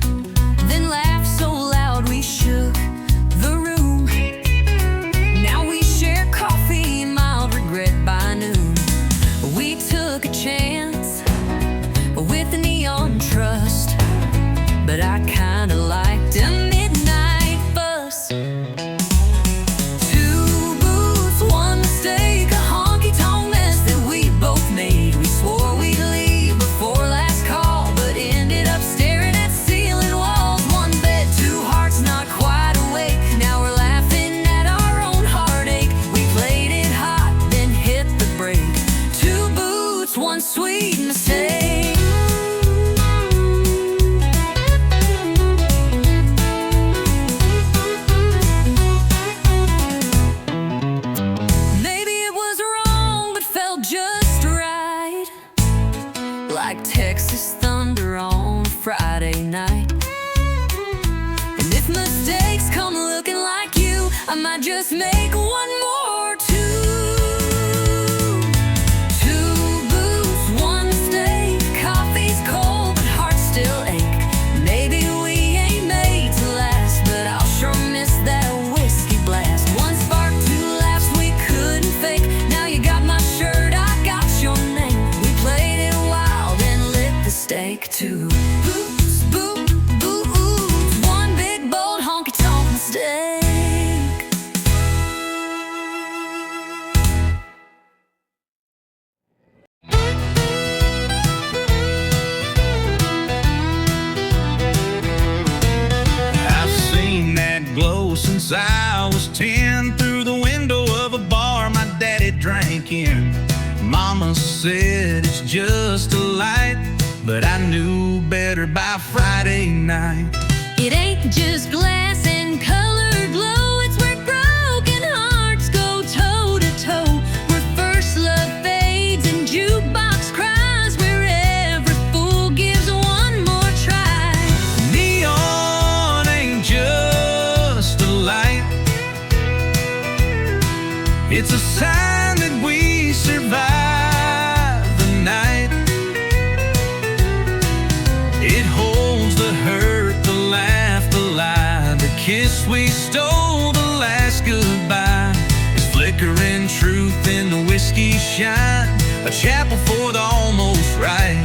Then laughed so loud we shook the room. Now we share coffee, mild regret by noon. We took a chance with the neon trust, but I kinda liked a midnight bus. Two boots, one mistake, a honky-tonk mess that we both made. We swore we'd leave before last call, but ended up staring at ceiling walls. One bed, two hearts not quite awake. Now we're laughing at our own heartache. We played it hot, then hit the brake. Two boots, one sweet mistake. Maybe it was wrong, but felt just right, like Texas thunder on Friday night. And if mistakes come looking like you, I might just make one more two. Two boots, one mistake. Coffee's cold, but hearts still ache. Maybe we ain't made to last, but I'll sure miss that whiskey blast. One spark, two laughs we couldn't fake. Now you got my shirt, I got your name. We played it wild and lit the stake. Two boots, one big bold honky-tonk mistake. I've seen that glow since I was 10, through the window of a bar my daddy drank in. Mama said it's just a light, but I knew better by Friday night. It ain't just glass and colored glow, it's where broken hearts go toe to toe, where first love fades and jukebox cries, where every fool gives one more try. Neon ain't just a light, it's a sign that we survive the night. It holds the hurt, the laugh, the lie, the kiss we stole, the last goodbye. It's flickering truth in the whiskey shine, a chapel for the almost right.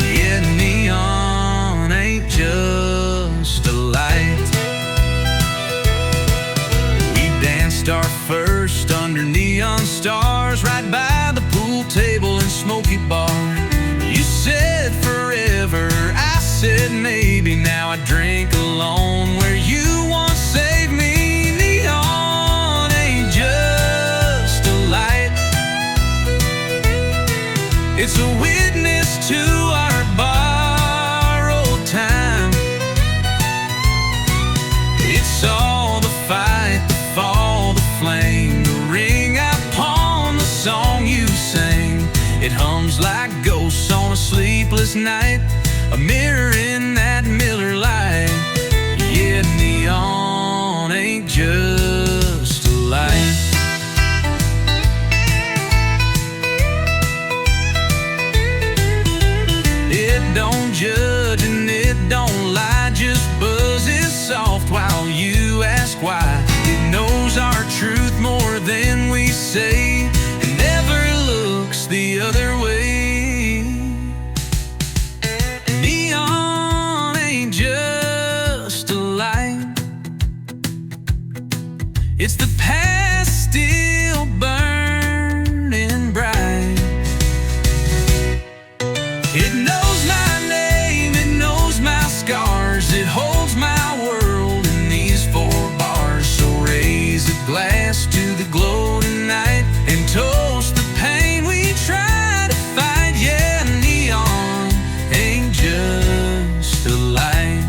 Yeah, neon ain't just a light. We danced our first under neon stars, right by the pool table and smoky bar. You said forever, I said maybe. Now I drink alone where you once saved me. Neon ain't just a light, moonless night, a mirror in that Miller light. Yeah, neon ain't just a light. It don't judge and it don't lie, just buzzes soft while you ask why. It knows our truth more than we say, and never looks the other way. Neon ain't just a light, it's the past still burning bright. It knows my name, it knows my scars, it holds my world in these four bars. So raise a glass to the glow tonight and toast the pain we try to fight. Yeah, neon ain't just a light,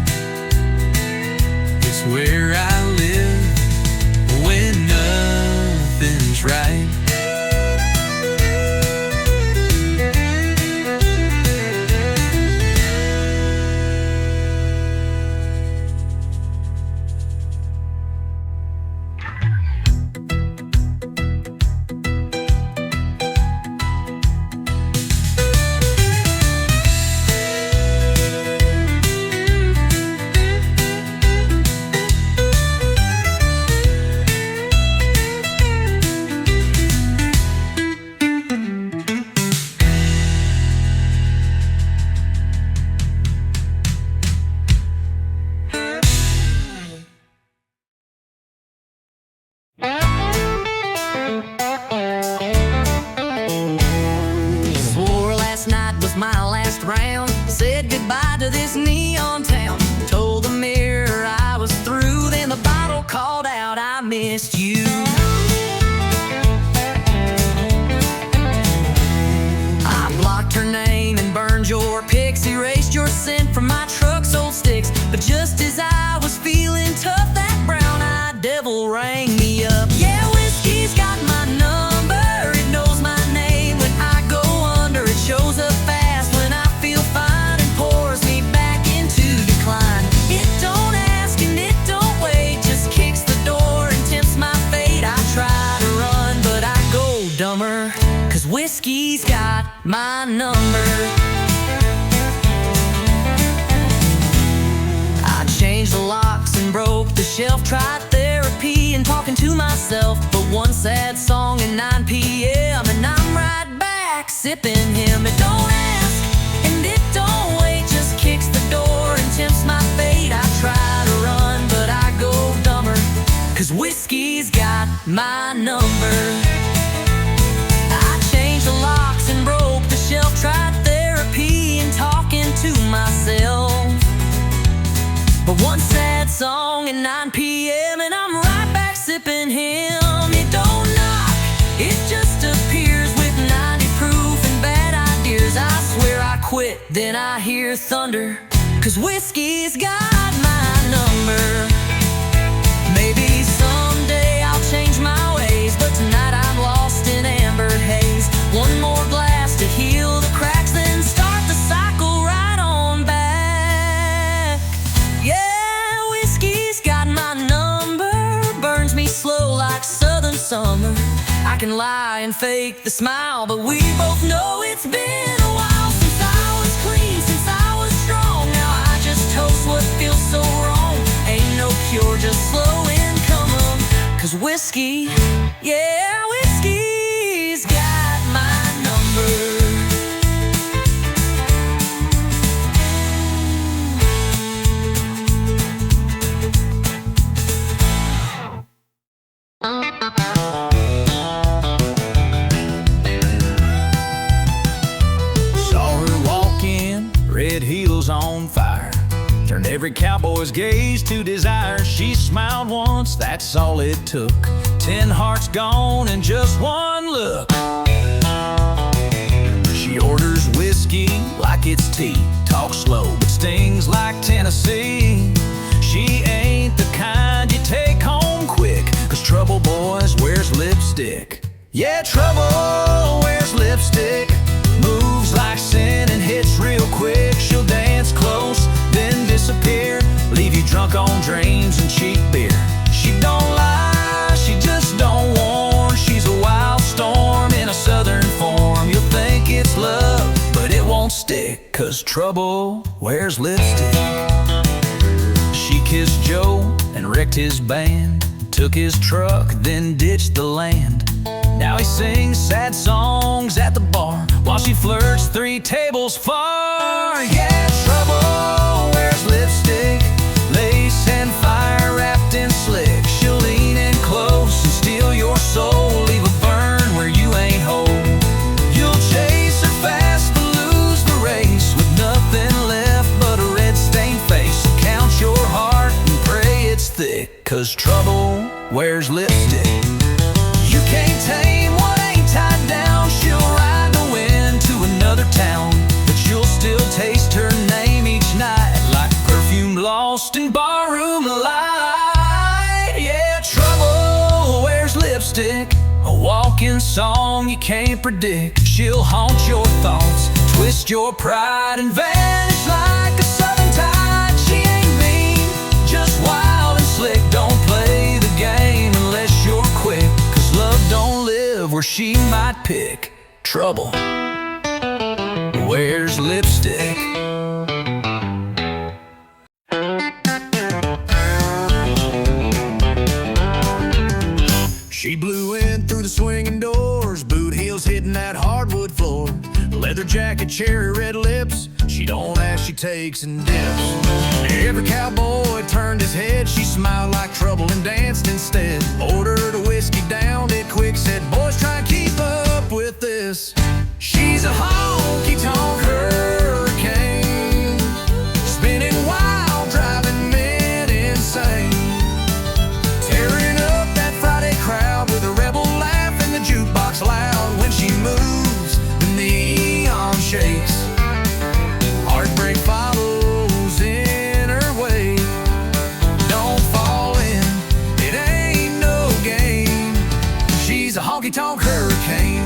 it's where I live when nothing's right. Swore last night was my last round. Said goodbye to this neon town. Told the mirror I was through. Then the bottle called out, I missed you. I blocked her name and burned your pics, erased your scent from my truck's old sticks. But just as I was feeling tough, that brown-eyed devil rang me up. Yeah, whiskey's got my number. It knows my name when I go under. It shows up fast when I feel fine and pours me back into decline. It don't ask and it don't wait, just kicks the door and tempts my fate. I try to run, but I go dumber, 'cause whiskey's got my number. I changed the locks and broke the shelf, tried therapy and talking to myself. But one sad song at 9 p.m. and I'm right back sipping him. It don't ask and it don't wait, just kicks the door and tempts my fate. I try to run, but I go dumber, 'cause whiskey's got my number. I changed the locks and broke the shelf, tried therapy and talking to myself. But one sad song at 9 p.m. and I'm right back sipping him. It don't knock, it just appears with 90 proof and bad ideas. I swear I quit, then I hear thunder, 'cause whiskey's got my number. Maybe someday I'll change my ways, but tonight I'm lost in amber haze. One more glass to heal the cracks, then start the cycle right on back. Yeah, whiskey's got my number, burns me slow like southern summer. I can lie and fake the smile, but we both know it's been a while since I was clean, since I was strong. Now I just toast what feels so wrong. Ain't no cure, just slow income, 'cause whiskey, yeah, whiskey's got my number. Saw her walk in, red heels on fire, turned every cowboy's gaze to desire. She smiled once, that's all it took. 10 hearts gone in just one look. She orders whiskey like it's tea, talks slow but stings like Tennessee. She ain't the kind you take home quick, 'cause trouble boys wears lipstick. Yeah, trouble wears lipstick, moves like sin and hits real quick. stick, 'cause trouble wears lipstick. She kissed Joe and wrecked his band, took his truck, then ditched the land. Now he sings sad songs at the bar while she flirts 3 tables far. Yeah, trouble wears lipstick, lace and fire wrapped in slick. She'll lean in close and steal your soul, leave a burn where you ain't whole. You'll chase her fast but lose the race, with nothing left but a red-stained face. So count your heart and pray it's thick, 'cause trouble wears lipstick. You can't tame what ain't tied down. She'll ride the wind to another town, but you'll still taste her name each night, like perfume lost in barroom light. Yeah, trouble wears lipstick, a walking song you can't predict. She'll haunt your thoughts, twist your pride, and vanish like a southern tide. She ain't mean, just wild and slick. Don't play the game unless you're quick, 'cause love don't live where she might pick. Trouble wears lipstick. She blew in through the swinging doors, boot heels hitting that hardwood floor. Leather jacket, cherry red lips, she don't ask, she takes and dips. Every cowboy turned his head, she smiled like trouble and danced instead. Ordered a whiskey, downed it quick, said, boys, try and keep up with this. She's a honky-tonk hurricane, spinning wild, driving men insane. Tearing up that Friday crowd with a rebel laugh and the jukebox loud. When she moves, the neon shakes, heartbreak follows in her way. Don't fall in, it ain't no game. She's a honky-tonk hurricane.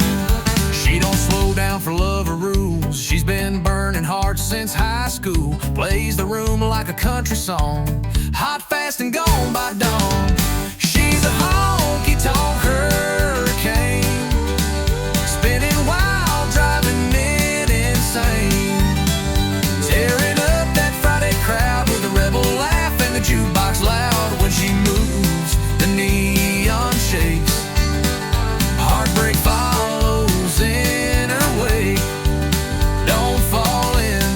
She don't slow down for love or rules. She's been burning hard since high school. Plays the room like a country song, hot, fast, and gone by dawn. She's a honky-tonk hurricane, spinning wild, driving men insane. Tearing up that Friday crowd with a rebel laugh and the jukebox loud. When she moves, the neon shakes, heartbreak follows in her wake. Don't fall in,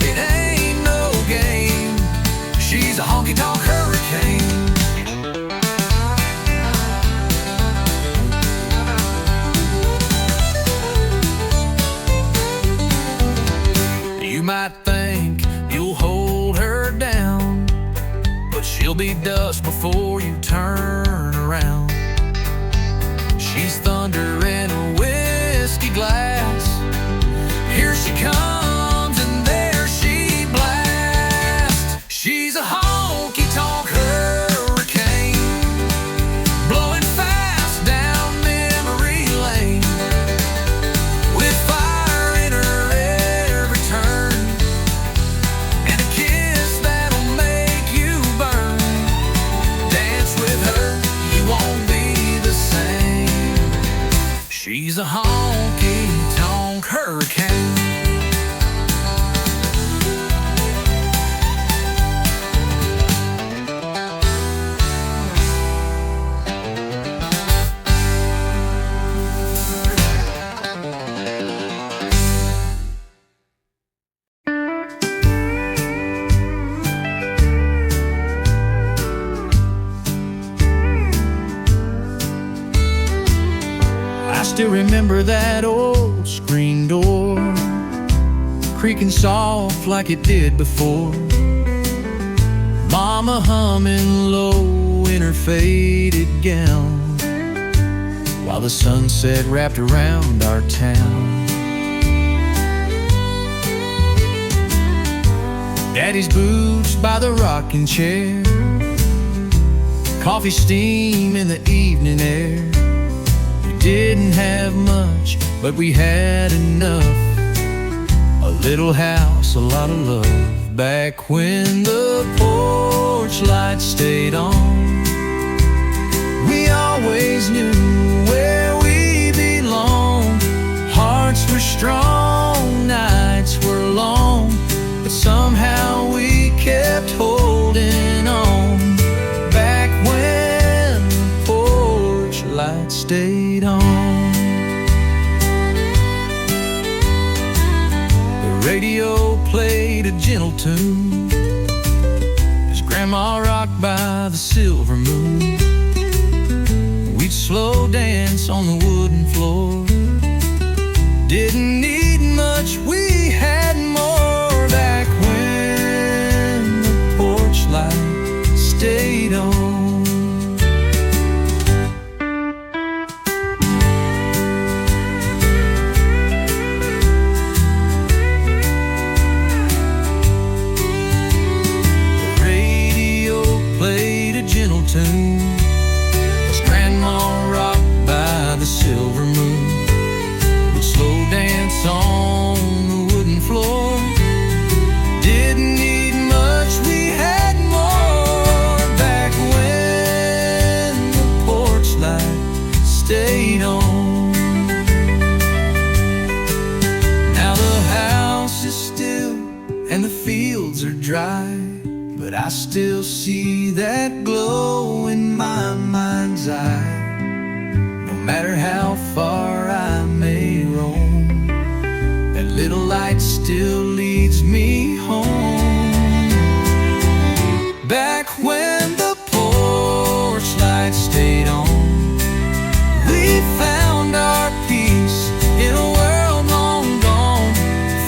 it ain't no game. She's a honky-tonk hurricane. You might think you'll hold her down, but she'll be dust before you turn around. She's thunder in a whiskey glass. Here she comes and there she blasts. She's a honky-tonk hurricane, blowing fast down memory lane, with fire in her every turn, and a kiss that'll make you burn. Dance with her, you won't be the same. She's a honky-tonk hurricane. I still remember that old screen door, creaking soft like it did before. Mama humming low in her faded gown, while the sunset wrapped around our town. Daddy's boots by the rocking chair, coffee steam in the evening air. Didn't have much, but we had enough. A little house, a lot of love. Back when the porch lights stayed on, we always knew where we belonged. Hearts were strong, nights were radio played a gentle tune as Grandma rocked by the silver moon. We'd slow dance on the wooden floor. Didn't need much, we had more. Back when the porch light stayed on. Tune as Grandma rocked by the silver moon. We'd slow dance on the wooden floor. Didn't need much, we had more. Back when the porch light stayed on. Now the house is still and the fields are dry, but I still see that glow in my mind's eye. No matter how far I may roam, that little light still leads me home. Back when the porch light stayed on, we found our peace in a world long gone.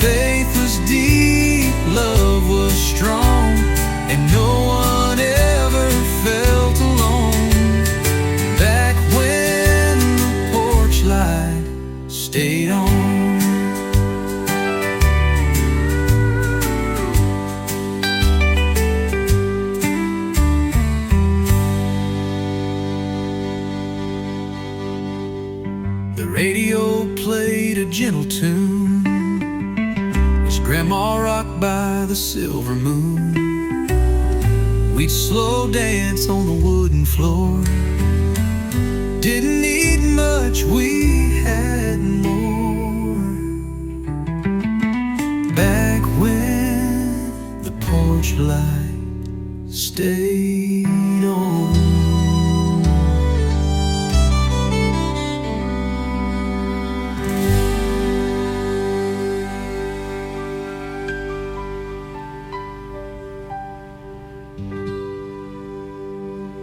Faith was deep, love was strong, and no one ever felt alone. Back when the porch light stayed on. The radio played a gentle tune as Grandma rocked by the silver moon. We'd slow dance on the wooden floor. Didn't need much, we had more. Back when the porch light stayed on.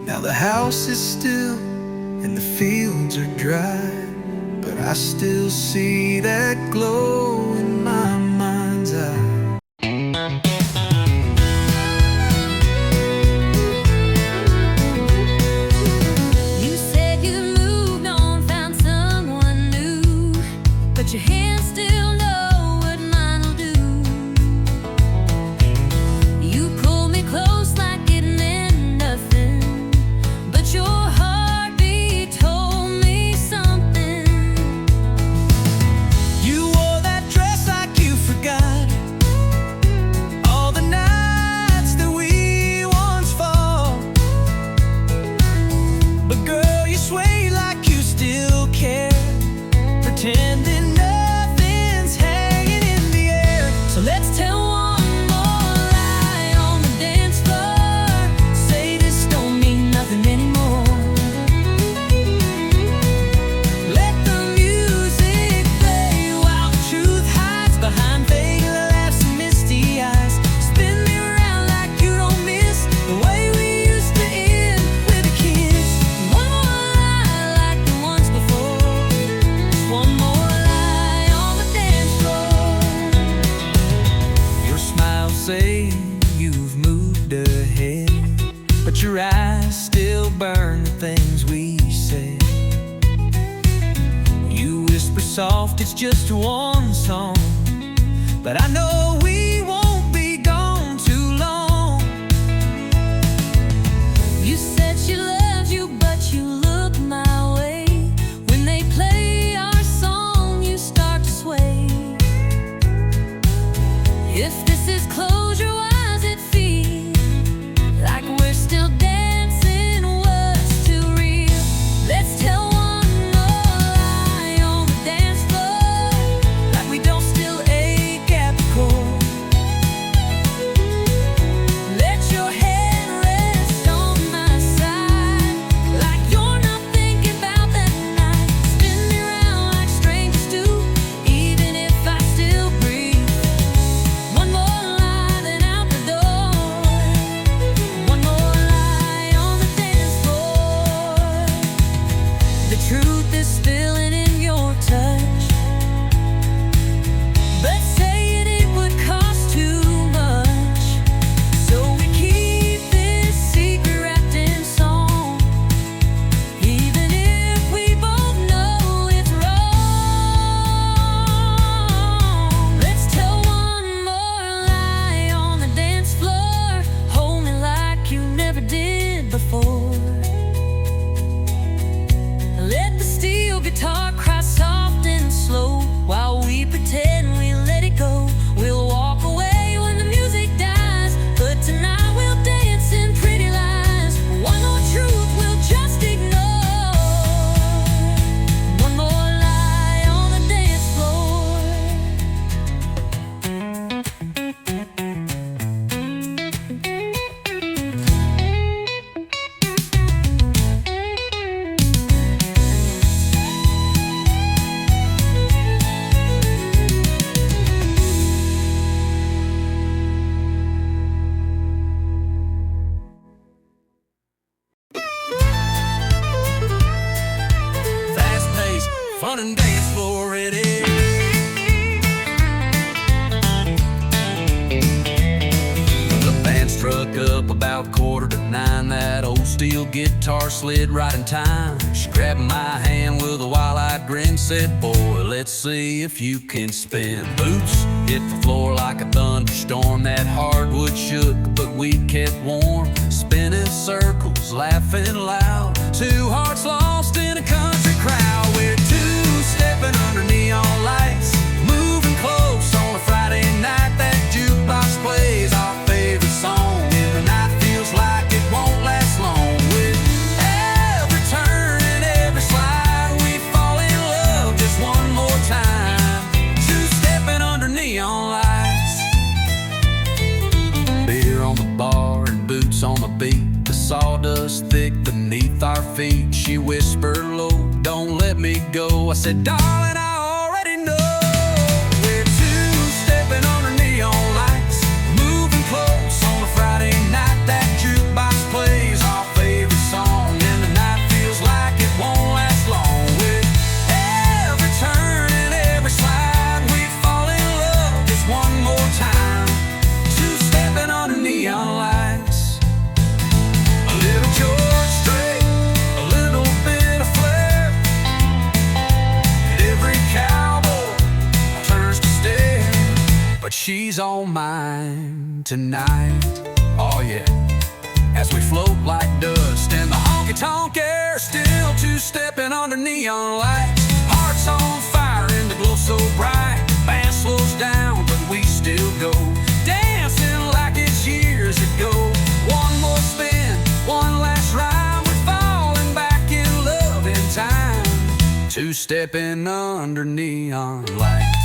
Now the house is still and the fields are dry, but I still see that glow in my mind's eye. You said you moved on, found someone new, but your hands still know what mine will do. You pulled me close like it meant nothing, but your heartbeat told me something. You wore that dress like you forgot all the nights that we once fought. But girl, you sway like you still care, pretending nothing's hanging in the air. So let's tell one more lie on the dance floor. Say this don't mean nothing anymore. Let the music play while the truth hides behind fake laughs and misty eyes. Spin me around like you don't miss the way we used to end with a kiss. One more lie like the ones before. Just one more lie on the dance floor. Your smile saying you've moved ahead, but your eyes still burn the things we said. You whisper soft, it's just one song, but I know we won't be gone too long. You said she loved you, but you look my way. When they play our song, you start to sway. If this is closure, why does it feel like we're still dancing? What's too real? Let's tell one more lie on the dance floor, like we don't still ache at the core. Let your head rest on my side, like you're not thinking about that night. Spin me around like strangers do, even if I still breathe. One more up about 8:45. That old steel guitar slid right in time. She grabbed my hand with a wild-eyed grin, said, "Boy, let's see if you can spin." Boots hit the floor like a thunderstorm. That hardwood shook, but we kept warm. Spinning circles, laughing loud. Two hearts lost in a country crowd. We're two-stepping under neon lights, moving close on a Friday night. That jukebox plays our favorite song, and the night feels like it won't last long. With every turn and every slide, we fall in love just one more time. Two-stepping under neon lights. Beer on the bar and boots on the beat. The sawdust thick beneath our feet. She whispered low, "Don't let me go." I said, "Darling, I already know." We're two-stepping under neon lights, moving close on a Friday night. That jukebox plays our favorite song, and the night feels like it won't last long. With every turn and every slide, we fall in love just one more time. Two-stepping under neon lights. A little George Strait, a little bit of flair. Every cowboy turns to stare, but she's on mine tonight. Oh yeah, as we float like dust in the honky-tonk air, still two-stepping under neon lights. Hearts on fire and the glow so bright. Band slows down, but we still go, dancing like it's years ago. One more spin, one last rhyme. We're falling back in love in time. Two-stepping under neon lights.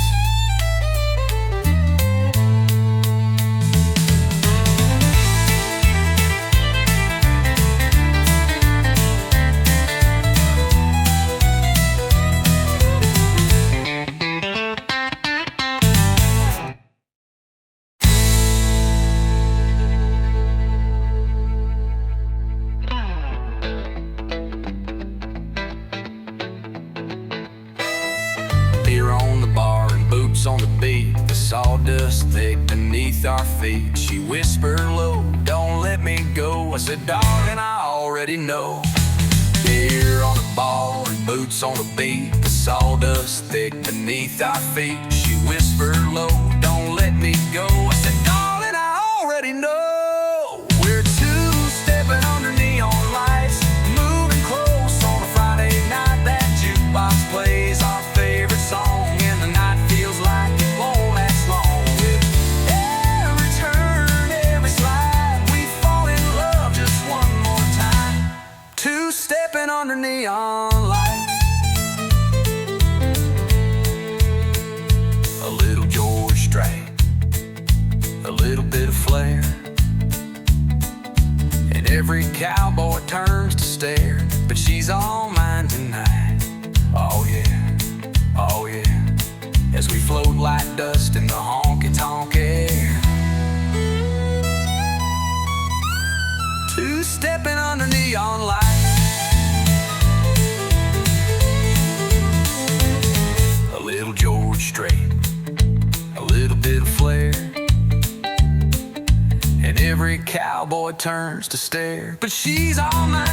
Beer on the bar and boots on the beat. The sawdust thick beneath our feet. She whispered low, "Don't let me go." I said, "Darling, I already know." Beer on the bar and boots on the beat. The sawdust thick beneath our feet. She whispered low, "Don't let me go." I said, "Darling, I already know." We're two-stepping under neon lights, moving close on a Friday night. That jukebox plays our favorite song, and the night feels like it won't last long. With every turn, every slide, we fall in love just one more time. Two-stepping under neon lights. A little George Strait, a little bit of flair, and every cowboy turns to stare, but she's all mine tonight. Oh yeah, oh yeah, as we float like dust in the honky-tonk air. Two-stepping under neon lights. A little George Strait, a little bit of flair, and every cowboy turns to stare, but she's all mine.